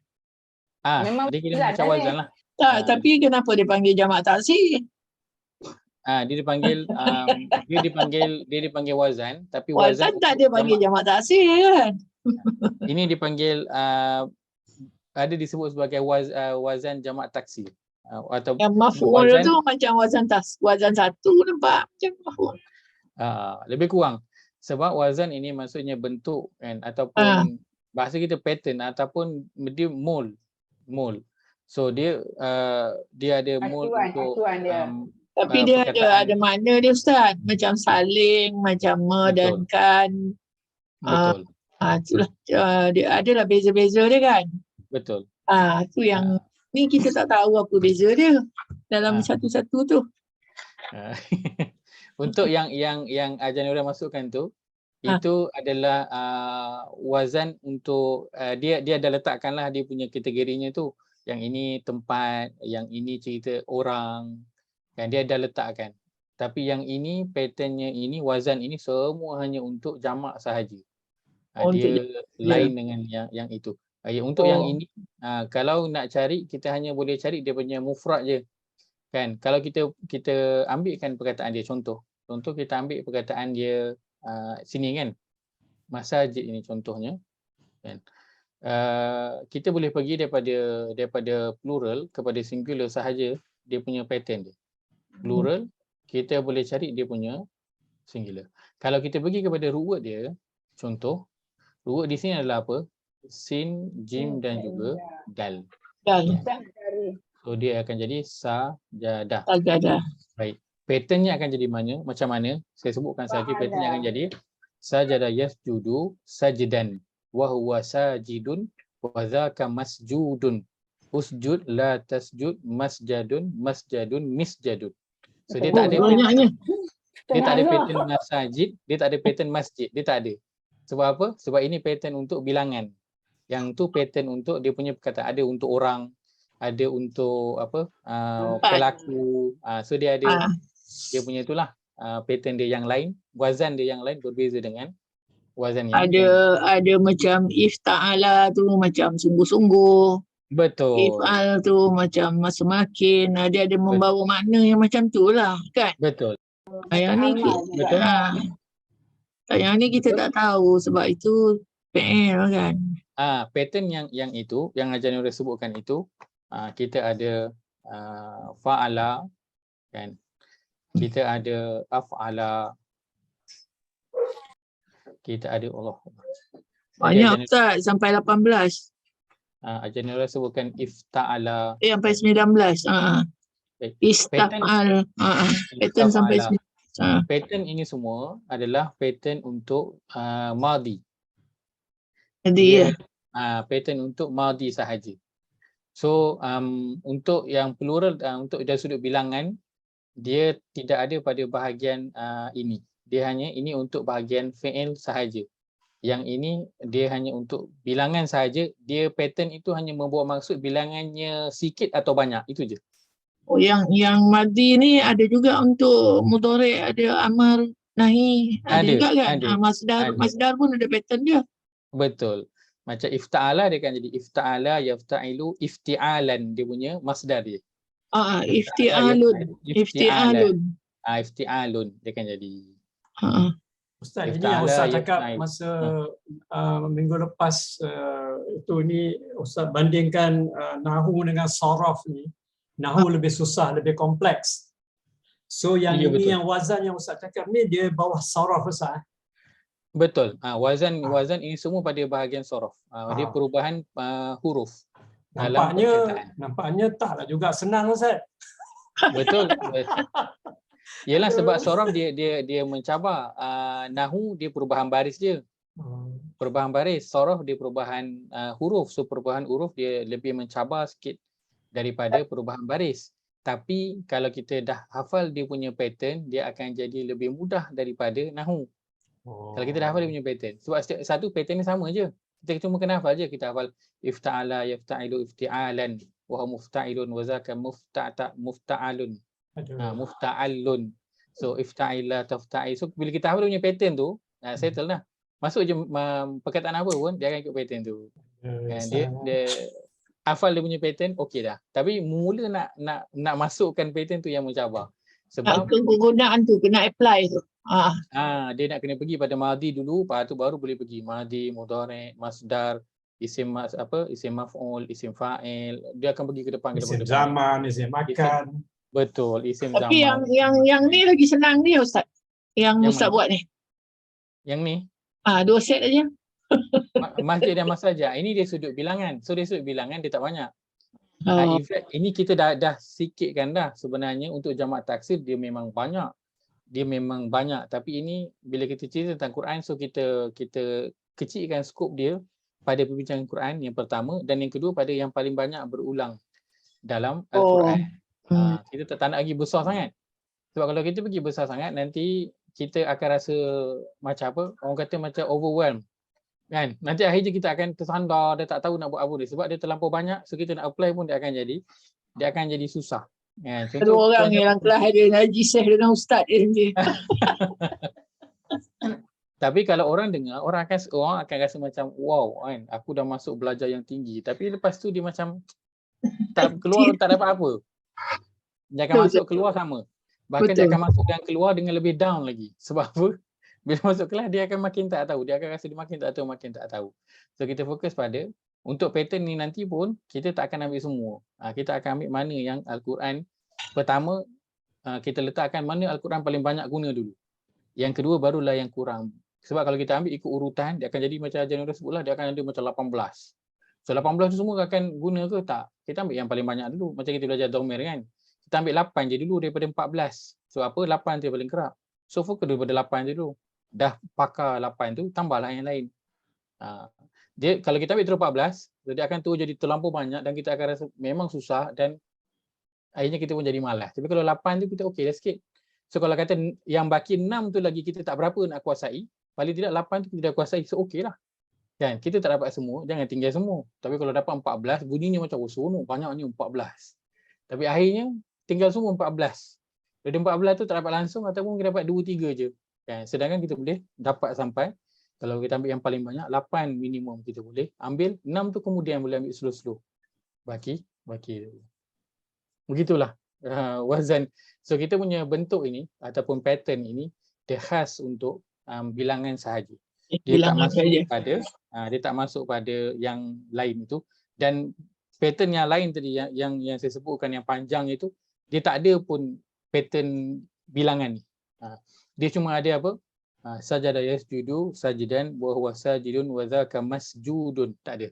E: Memang
A: Dia kira macam wazan lah.
D: Tak, tapi kenapa dia panggil jamak taksir?
A: Dia dipanggil wazan, tapi
D: Wazan tak dia panggil jamak taksir kan?
A: ini dipanggil ada disebut sebagai wazan jamak taksir. Atau
D: Yang maf'ul tu macam wazan satu nampak macam maf'ul.
A: Lebih kurang. Sebab wazan ini maksudnya bentuk kan, ataupun bahasa kita pattern ataupun dia mold. So dia ada mold untuk
D: tapi dia ada makna dia Ustaz, macam saling, macam dan.
A: Betul.
D: Itulah dia adalah beza-beza dia kan.
A: Betul.
D: Tu yang ni kita tak tahu apa beza dia dalam satu-satu tu.
A: Untuk yang Ajar Nura masukkan tu, itu adalah wazan untuk dia dah letakkanlah dia punya kategorinya tu. Yang ini tempat, yang ini cerita orang, kan dia dah letakkan. Tapi yang ini patternnya ini, wazan ini semua hanya untuk jamak sahaja. Dia lain dengan yang itu. Untuk yang ini, kalau nak cari kita hanya boleh cari dia punya mufrad je. Kan kalau kita ambilkan perkataan dia, contoh kita ambil perkataan dia sini kan, masajid ini contohnya kan. Kita boleh pergi daripada plural kepada singular sahaja, dia punya pattern dia. Plural kita boleh cari dia punya singular. Kalau kita pergi kepada root word dia, contoh root word di sini adalah apa? Sin, jim dan juga dal.
D: Dan
A: So dia akan jadi sajadah.
D: sajadah.
A: Baik. Patternnya akan jadi macam mana? Saya sebutkan saja patternnya akan jadi sajadah yasjudu sajdan wa huwa sajidun wa dzaka masjudun. Usjud la tasjud masjadun misjadun. So dia tak ada
D: Banyaknya.
A: dia tak ada pattern masajid, dia tak ada pattern masjid, dia tak ada. Sebab apa? Sebab ini pattern untuk bilangan. Yang tu pattern untuk dia punya perkataan, ada untuk orang, ada untuk apa? Pelaku. So dia ada dia punya itulah pattern dia yang lain, wazan dia yang lain berbeza dengan wazan yang
D: Ada macam if ta'ala tu macam sungguh-sungguh.
A: betul.
D: If'al tu macam semakin. Dia ada membawa makna yang macam tu lah kan.
A: Betul.
D: Yang ni
A: Betul.
D: yang ni kita tak tahu sebab itu PL kan.
A: Pattern yang itu, yang Ajar Nurul sebutkan itu, kita ada fa'ala kan. Kita ada af'ala. Kita ada Allah.
D: Banyak Ustaz sampai 18.
A: Ajar Nurul sebutkan ifta'ala.
D: Sampai 19. Istaf'al. Pattern sampai 19.
A: Pattern ini semua adalah pattern untuk madi.
D: Jadi
A: pattern untuk madi sahaja. So untuk yang plural, untuk dari sudut bilangan, dia tidak ada pada bahagian ini. Dia hanya ini untuk bahagian fi'il sahaja. Yang ini dia hanya untuk bilangan sahaja. Dia pattern itu hanya membawa maksud bilangannya sikit atau banyak, itu je.
D: Yang madi ni ada juga untuk mudhari', ada amar, nahi, ada juga kan? Masdar pun ada pattern dia.
A: Betul. Macam ifta'ala dia kan jadi ifta'ala yafta'ilu ifti'alan, dia punya masdar dia.
D: Ifti'alun.
A: Ifti'alun dia kan jadi.
C: Ustaz, ini yang Ustaz cakap masa minggu lepas itu ni, Ustaz bandingkan nahu dengan saraf ni. Nahu lebih susah, lebih kompleks. So yang ini betul. Yang wazan yang Ustaz cakap ni dia bawah saraf Ustaz.
A: Betul. Wazan ini semua pada bahagian saraf. Dia perubahan huruf.
C: Nampaknya taklah juga senang Ustaz.
A: Betul. Yalah sebab saraf dia mencabar. Nahu dia perubahan baris dia. Perubahan baris, saraf dia perubahan huruf. So perubahan huruf dia lebih mencabar sikit daripada perubahan baris. Tapi kalau kita dah hafal dia punya pattern, dia akan jadi lebih mudah daripada nahu. Kalau kita dah hafal dia punya pattern. Sebab satu pattern ni sama je. Kita cuma kena hafal je. Kita hafal ifta'ala yafta'ilu ifti'alan wa mufta'ilun wa zaka mufta'alun. Mufta'alun. So ifta'ila tafta'i. So bila kita hafal dia punya pattern tu, settle lah. Masuk je perkataan apa pun dia akan ikut pattern tu. Dia hafal dia punya pattern, okey dah. Tapi mula nak masukkan pattern tu yang mencabar. Sebab
D: penggunaan tu kena apply tu.
A: Dia nak kena pergi pada madi dulu, lepas tu baru boleh pergi madi, mudhari', masdar, isim maf'ul, isim fa'il. Dia akan pergi ke depan
C: isim zaman, isim makan.
A: Betul, isim zaman.
D: Tapi yang ni lagi senang ni Ustaz. Yang Ustaz buat ni.
A: Yang ni?
D: 2 set aja.
A: Masjid dan masajah. Ini dia sudut bilangan. So dia sudut bilangan dia tak banyak. In fact, ini kita dah sikitkan dah sebenarnya. Untuk jamak taksir dia memang banyak. Tapi ini bila kita cerita tentang Quran, so kita kecilkan skop dia pada perbincangan Quran yang pertama, dan yang kedua pada yang paling banyak berulang dalam Al-Quran. Kita tak nak lagi besar sangat. Sebab kalau kita pergi besar sangat, nanti kita akan rasa macam apa? Orang kata macam overwhelmed. Kan? Nanti akhirnya kita akan tersandar, dia tak tahu nak buat apa dia. Sebab dia terlampau banyak, so kita nak apply pun dia akan jadi susah. Kan?
D: Ada orang yang telah ada ngaji Syekh dengan Ustaz dia.
A: Tapi kalau orang dengar, orang akan rasa macam wow kan, aku dah masuk belajar yang tinggi. Tapi lepas tu dia macam tak keluar, tak dapat apa. Dia akan masuk keluar sama. Bahkan dia
D: Betul.
A: akan masuk dan keluar dengan lebih down lagi. Sebab apa? Bila masuk kelas dia akan makin tak tahu. Dia akan rasa dia makin tak tahu, makin tak tahu. So kita fokus pada untuk pattern ni nanti pun kita tak akan ambil semua. Kita akan ambil mana yang Al-Quran pertama kita letakkan mana Al-Quran paling banyak guna dulu. Yang kedua barulah yang kurang. Sebab kalau kita ambil ikut urutan dia akan jadi macam Januari sebutlah dia akan ada macam 18. So 18 tu semua akan guna ke tak? Kita ambil yang paling banyak dulu. Macam kita belajar Dhamir kan. Kita ambil 8 je dulu daripada 14. So apa 8 tu yang paling kerap. So fokus daripada 8 je dulu. Dah pakar 8 tu tambahlah yang lain. Dia kalau kita ambil terus 14, dia akan terus jadi terlampau banyak dan kita akan rasa memang susah dan akhirnya kita pun jadi malas. Tapi kalau 8 tu kita okey dah sikit. So kalau kata yang baki 6 tu lagi kita tak berapa nak kuasai, paling tidak 8 tu kita dah kuasai, so okeylah. Kan kita tak dapat semua, jangan tinggal semua. Tapi kalau dapat 14, bunyinya macam seronok, banyaknya 14. Tapi akhirnya tinggal semua 14. Dari 14 tu tak dapat langsung ataupun kita dapat 2 3 je. Kan sedangkan kita boleh dapat sampai kalau kita ambil yang paling banyak 8 minimum kita boleh ambil, 6 tu kemudian boleh ambil slow-slow. Baki dulu. Begitulah wazan. So kita punya bentuk ini ataupun pattern ini dia khas untuk bilangan sahaja. Dia tak masuk pada dia tak masuk pada yang lain itu. Dan pattern yang lain tadi yang saya sebutkan yang panjang itu dia tak ada pun pattern bilangan ni. Dia cuma ada apa? Sajada yasjudu sajidan wa huwa sajidun wa dzaka masjudun, tak ada.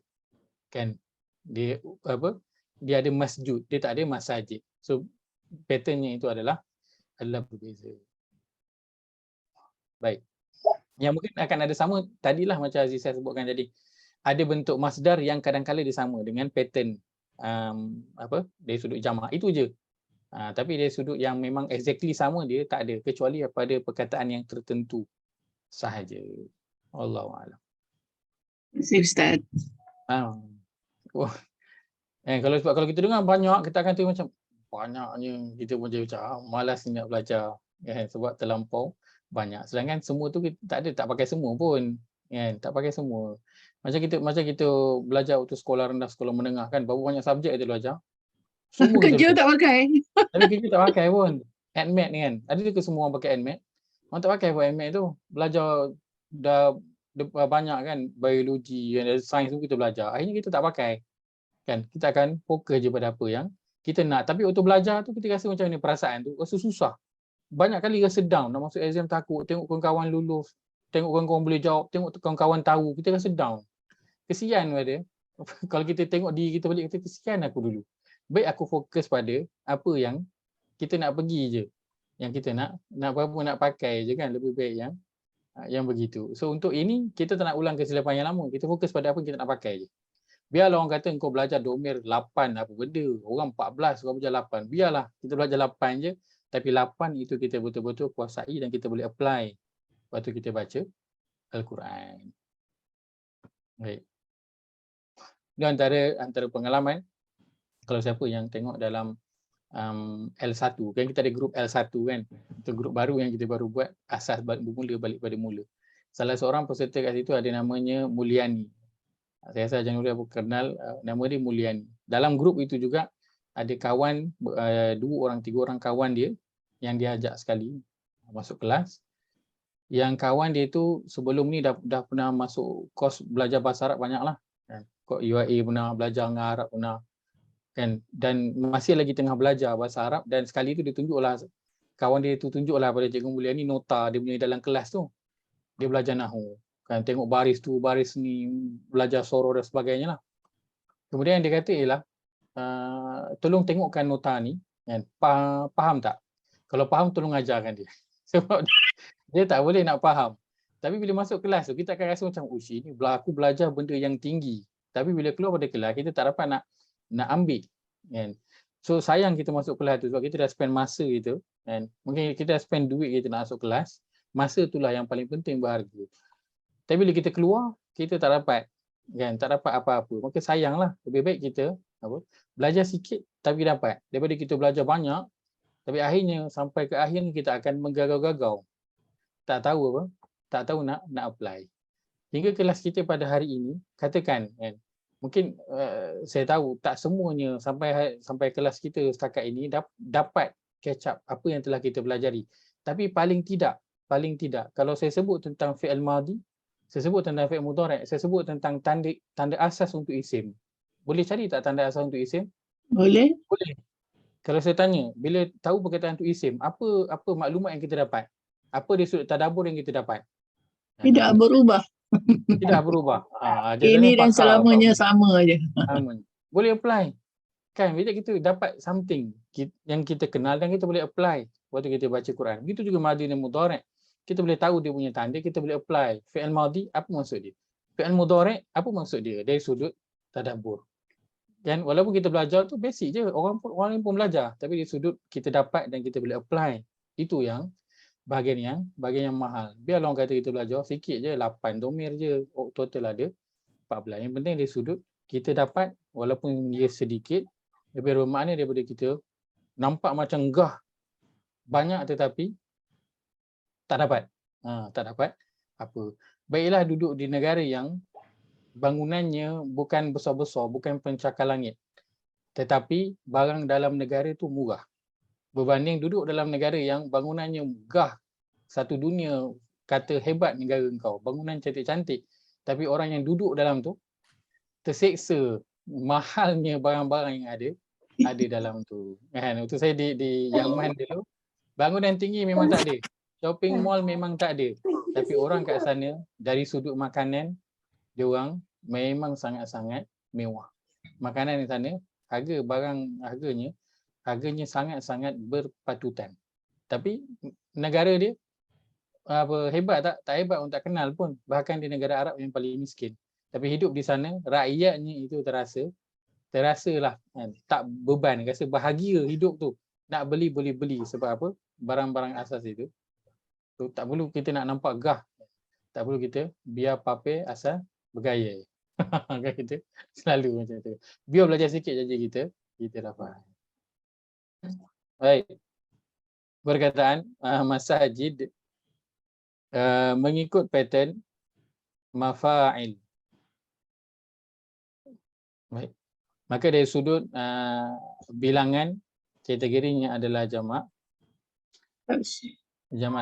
A: Kan dia apa? Dia ada masjud, dia tak ada masajid. So patternnya itu adalah berbeza. Baik. Yang mungkin akan ada sama tadilah macam Aziz saya sebutkan tadi. Ada bentuk masdar yang kadang-kadang dia sama dengan pattern dari sudut jamak. Itu je. Tapi dari sudut yang memang exactly sama dia tak ada kecuali pada perkataan yang tertentu sahaja. Wallahu a'lam.
D: Ustaz.
A: Kalau kita dengar banyak kita akan tu macam banyaknya kita pun jadi macam malas nak belajar sebab terlampau banyak. Sedangkan semua tu kita tak pakai semua pun. Kan tak pakai semua. Macam kita belajar waktu sekolah rendah, sekolah menengah kan berapa banyak subjek kita belajar. Semua
D: kerja tak pakai.
A: Tapi kerja tak pakai pun. AdMat ni kan. Ada ke semua orang pakai AdMat? Orang tak pakai pun AdMat tu. Belajar dah banyak kan biologi dan sains tu kita belajar. Akhirnya kita tak pakai. Kan kita akan fokus je pada apa yang kita nak. Tapi waktu belajar tu kita rasa macam ni perasaan tu rasa susah. Banyak kali rasa down, nak masuk exam takut, tengok kawan-kawan lulus, tengok kawan-kawan boleh jawab, tengok kawan-kawan tahu, kita rasa down. Kesian pada kalau kita tengok diri kita balik, kita kesian aku dulu. Baik aku fokus pada apa yang kita nak pergi je. Yang kita nak apa nak pakai je kan, lebih baik yang begitu. So untuk ini kita tak nak ulang kesilapan yang lama, kita fokus pada apa yang kita nak pakai je. Biarlah orang kata kau belajar Dhamir 8 apa benda, orang 14 kau belajar 8. Biarlah kita belajar 8 je, tapi 8 itu kita betul-betul kuasai dan kita boleh apply waktu kita baca Al-Quran. Baik. Ini antara pengalaman kalau siapa yang tengok dalam L1 kan kita ada grup L1 kan. Itu grup baru yang kita baru buat asas bermula balik pada mula. Salah seorang peserta kat situ ada namanya Mulyani. Saya rasa Januari aku kenal nama dia Mulyani. Dalam grup itu juga ada kawan 2 orang 3 orang kawan dia yang dia ajak sekali masuk kelas. Yang kawan dia tu sebelum ni dah pernah masuk kos belajar bahasa Arab banyaklah. Kok UAE pernah belajar dengan Arab pernah kan, dan masih lagi tengah belajar bahasa Arab dan sekali tu dia tunjuklah kawan dia tu tunjuklah pada Cikgu Mulyani nota dia punya dalam kelas tu. Dia belajar nahwu kan, tengok baris tu, baris ni, belajar soroh dan sebagainya lah. Kemudian dia kata ialah tolong tengokkan nota ni kan, faham tak? Kalau faham tolong ajarkan dia. Sebab dia tak boleh nak faham. Tapi bila masuk kelas tu kita akan rasa macam ini aku belajar benda yang tinggi. Tapi bila keluar pada kelas kita tak dapat nak ambil kan. So sayang kita masuk kelas tu sebab kita dah spend masa kita kan. Mungkin kita dah spend duit kita nak masuk kelas. Masa itulah yang paling penting berharga. Tapi bila kita keluar kita tak dapat kan, tak dapat apa-apa. Maka sayanglah, lebih baik kita belajar sikit tapi dapat daripada kita belajar banyak tapi akhirnya sampai ke akhir kita akan menggagau-gagau. Tak tahu nak apply. Hingga kelas kita pada hari ini katakan kan mungkin saya tahu tak semuanya sampai kelas kita setakat ini dapat catch up apa yang telah kita pelajari. Tapi paling tidak kalau saya sebut tentang fi'il madhi, saya sebut tentang fi'il mudhari', saya sebut tentang tanda asas untuk isim. Boleh cari tak tanda asas untuk isim?
D: Boleh?
A: Boleh. Kalau saya tanya, bila tahu perkataan untuk isim, apa maklumat yang kita dapat? Apa dari sudut tadabbur yang kita dapat?
D: Tidak berubah.
A: Tidak berubah.
D: Ini dan selamanya sama aja.
A: Boleh apply. Kan bila kita dapat something yang kita kenal dan kita boleh apply waktu kita baca Quran. Begitu juga madhi dan mudhari'. Kita boleh tahu dia punya tanda, kita boleh apply. Fi'il madhi apa maksud dia? Fi'il mudhari' apa maksud dia dari sudut tadabbur. Kan walaupun kita belajar tu basic je, orang lain pun belajar, tapi dari sudut kita dapat dan kita boleh apply. Itu yang bahagian yang mahal. Biar orang kata kita belajar sikit je, 8 domir je, total ada 14. Yang penting dari sudut kita dapat walaupun dia sedikit, lebih bermakna daripada kita nampak macam gah banyak tetapi tak dapat. Tak dapat apa. Baiklah duduk di negara yang bangunannya bukan besar-besar, bukan pencakar langit. Tetapi barang dalam negara itu murah. Berbanding duduk dalam negara yang bangunannya gah, satu dunia kata hebat negara engkau, bangunan cantik-cantik, tapi orang yang duduk dalam tu terseksa mahalnya barang-barang yang ada dalam tu. Kan? Waktu saya di Yaman dulu, bangunan tinggi memang tak ada. Shopping mall memang tak ada. Tapi orang kat sana dari sudut makanan dia orang memang sangat-sangat mewah. Makanan di sana, harganya sangat-sangat berpatutan. Tapi negara dia hebat tak? Tak hebat pun, tak kenal pun. Bahkan di negara Arab yang paling miskin. Tapi hidup di sana, rakyatnya itu terasalah tak beban, rasa bahagia hidup tu. Nak beli boleh beli sebab apa? Barang-barang asas itu. Tu tak perlu kita nak nampak gah. Tak perlu kita biar pape asal bergaya. Kita selalu macam tu. Biar belajar sikit saja kita dapat. Baik. Perkataan masajid mengikut pattern mafa'il. Baik. Maka dari sudut bilangan kategorinya adalah jamak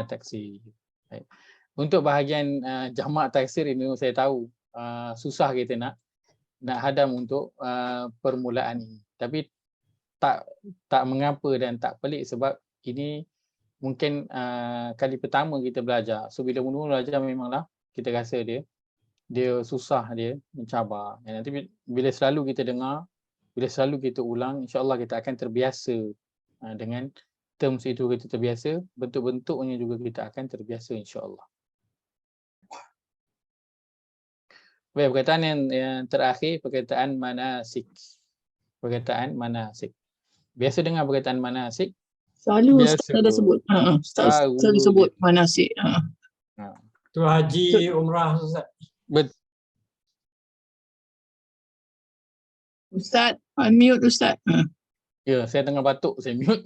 A: taksir. Baik. Untuk bahagian jamak taksir ini saya tahu susah kita nak hadam untuk permulaan ini. Tapi tak mengapa dan tak pelik sebab ini mungkin kali pertama kita belajar. So bila mula-mula belajar memanglah kita rasa dia susah, dia mencabar. Dan nanti bila selalu kita dengar, bila selalu kita ulang, insya-Allah kita akan terbiasa dengan terms itu, kita terbiasa, bentuk-bentuknya juga kita akan terbiasa insya-Allah. Baik, perkataan yang terakhir, perkataan manasik. Perkataan manasik. Biasa dengar perkataan manasik?
D: Selalu Ustaz ada sebut. Selalu sebut manasik.
C: Tu haji, umrah Ustaz.
A: Betul.
D: Ustaz, unmute Ustaz.
A: Ya, saya tengah batuk, saya mute.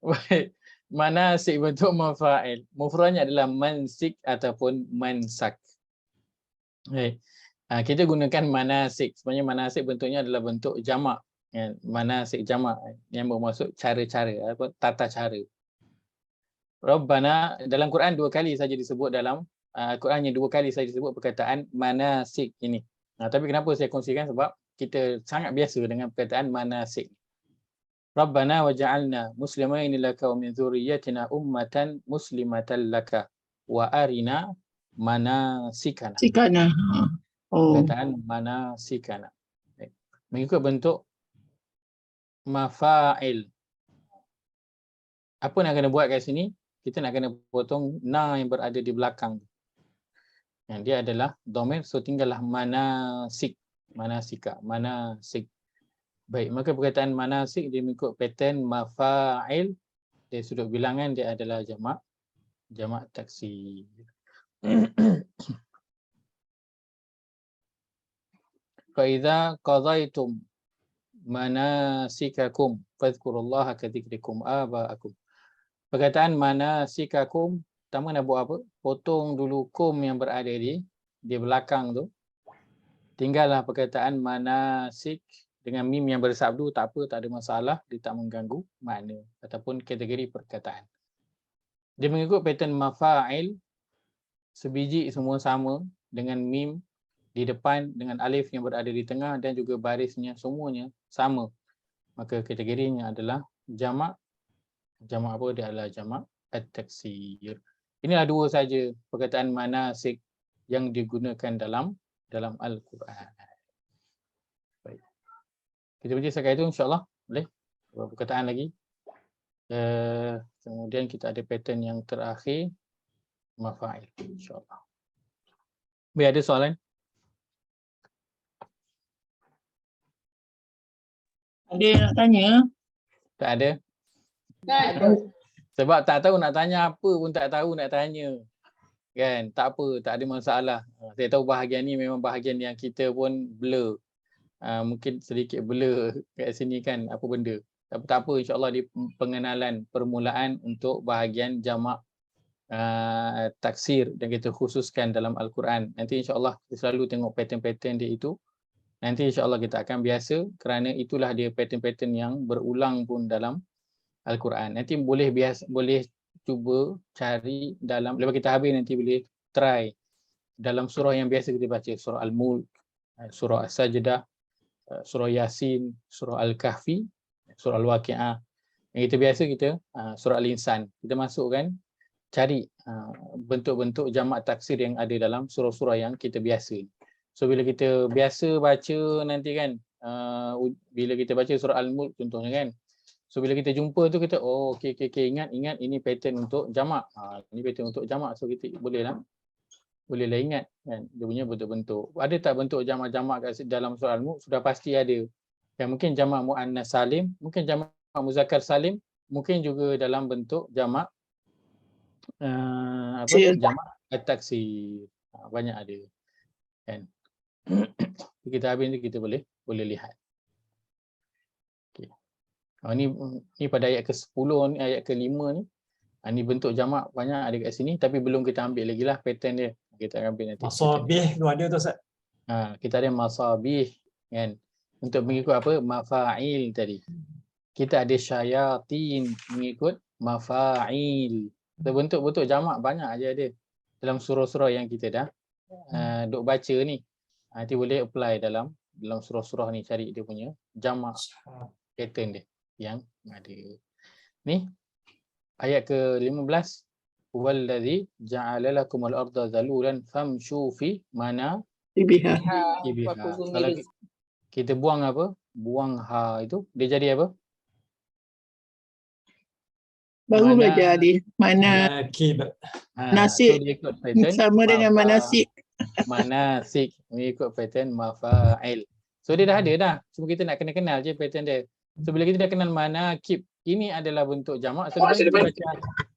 A: Baik. Manasik bentuk mafa'il. Mufradnya adalah mansik ataupun mansak. Baik. Kita gunakan manasik. Sebenarnya manasik bentuknya adalah bentuk jamak. Manasik jamak yang bermaksud cara-cara atau tata cara. Rabbana dalam Quran 2 kali saja disebut dalam Quran yang 2 kali saja disebut perkataan manasik ini. Tapi kenapa saya kongsikan sebab kita sangat biasa dengan perkataan manasik. Rabbana waj'alna muslimaini laka wa min dzurriyyatina ummatan muslimatan laka wa arina manasikana. Perkataan manasikana. Mengikut bentuk mafa'il. Apa nak kena buat kat sini? Kita nak kena potong na yang berada di belakang. Yang dia adalah dhamir, so tinggallah manasik. Manasika, manasik. Baik, maka perkataan manasik dia mengikut pattern mafa'il. Dari sudut bilangan dia adalah jamak taksir. Fa idza qadaitum manasikakum fadhkurullaha kadzikrikum aba'akum. Perkataan manasikakum, pertama nak buat apa? Potong dulu kum yang berada di belakang tu. Tinggallah perkataan manasik dengan mim yang bersabdu, tak apa, tak ada masalah, dia tak mengganggu makna ataupun kategori perkataan. Dia mengikut pattern mafa'il, sebiji semua sama dengan mim di depan dengan alif yang berada di tengah dan juga barisnya semuanya sama. Maka kategorinya adalah jamak. Jamak apa? Dia adalah jamak at-taksir. Inilah dua saja perkataan manasik yang digunakan dalam Al-Quran. Baik. Kita baca sekali itu insya-Allah. Boleh? Beberapa perkataan lagi. Kemudian kita ada pattern yang terakhir, mafa'il, insya-Allah. Baik, ada soalan?
D: Ada yang nak tanya?
A: Tak ada? Sebab tak tahu nak tanya apa pun tak tahu nak tanya. Kan? Tak apa, tak ada masalah. Saya tahu bahagian ni memang bahagian yang kita pun blur. Mungkin sedikit blur kat sini kan apa benda. Tapi tak apa, insya-Allah di pengenalan permulaan untuk bahagian jamak taksir dan kita khususkan dalam Al-Quran. Nanti insya-Allah kita selalu tengok pattern-pattern dia itu. Nanti insya-Allah kita akan biasa kerana itulah dia pattern-pattern yang berulang pun dalam Al-Quran. Nanti boleh cuba cari dalam, lepas kita habis nanti boleh try dalam surah yang biasa kita baca, surah Al-Mulk, surah As-Sajdah, surah Yasin, surah Al-Kahfi, surah Al-Waqi'ah. Yang kita biasa surah Al-Insan. Kita masukkan, cari bentuk-bentuk jamak taksir yang ada dalam surah-surah yang kita biasa. So bila kita biasa baca nanti kan, bila kita baca surah Al-Mulk contohnya kan, so bila kita jumpa tu kita okey ingat ini pattern untuk jamak. Ini pattern untuk jamak, so kita bolehlah ingat kan dia punya bentuk-bentuk. Ada tak bentuk jamak-jamak kat dalam surah Al-Mulk? Sudah pasti ada. Yang mungkin jamak muannas salim, mungkin jamak muzakkar salim, mungkin juga dalam bentuk jamak jamak at-taksir. Banyak ada kan. Kita habis ni kita boleh lihat. Ni pada ayat ke-10 ni, ayat ke-5 ni. Ni bentuk jamak banyak ada kat sini tapi belum kita ambil lagi lah pattern dia. Kita ambil nanti.
C: Masabih tu ada tu Ustaz.
A: Kita ada masabih kan. Untuk mengikut apa? Mafa'il tadi. Kita ada syayatin mengikut mafa'il. Bentuk-bentuk jamak banyak aja ada dalam surah-surah yang kita dah duk baca ni. Nanti boleh apply dalam surah-surah ni, cari dia punya jamak pattern dia yang ada. Ni ayat ke-15, wallazi ja'ala lakumul arda zalulan famshu fi
D: Ibiha.
A: manakibiha. Kalau kita buang apa? Buang ha itu dia jadi apa?
D: Baru belajar dia. Mana
C: Manakib.
D: nasib
A: So dia ikut pattern
D: sama dengan manasik.
A: manasik, mengikut pattern mafa'il. So dia dah ada dah. Cuma kita nak kena kenal je pattern dia. So bila kita dah kenal manakib, ini adalah bentuk jamak. So lepas kita baca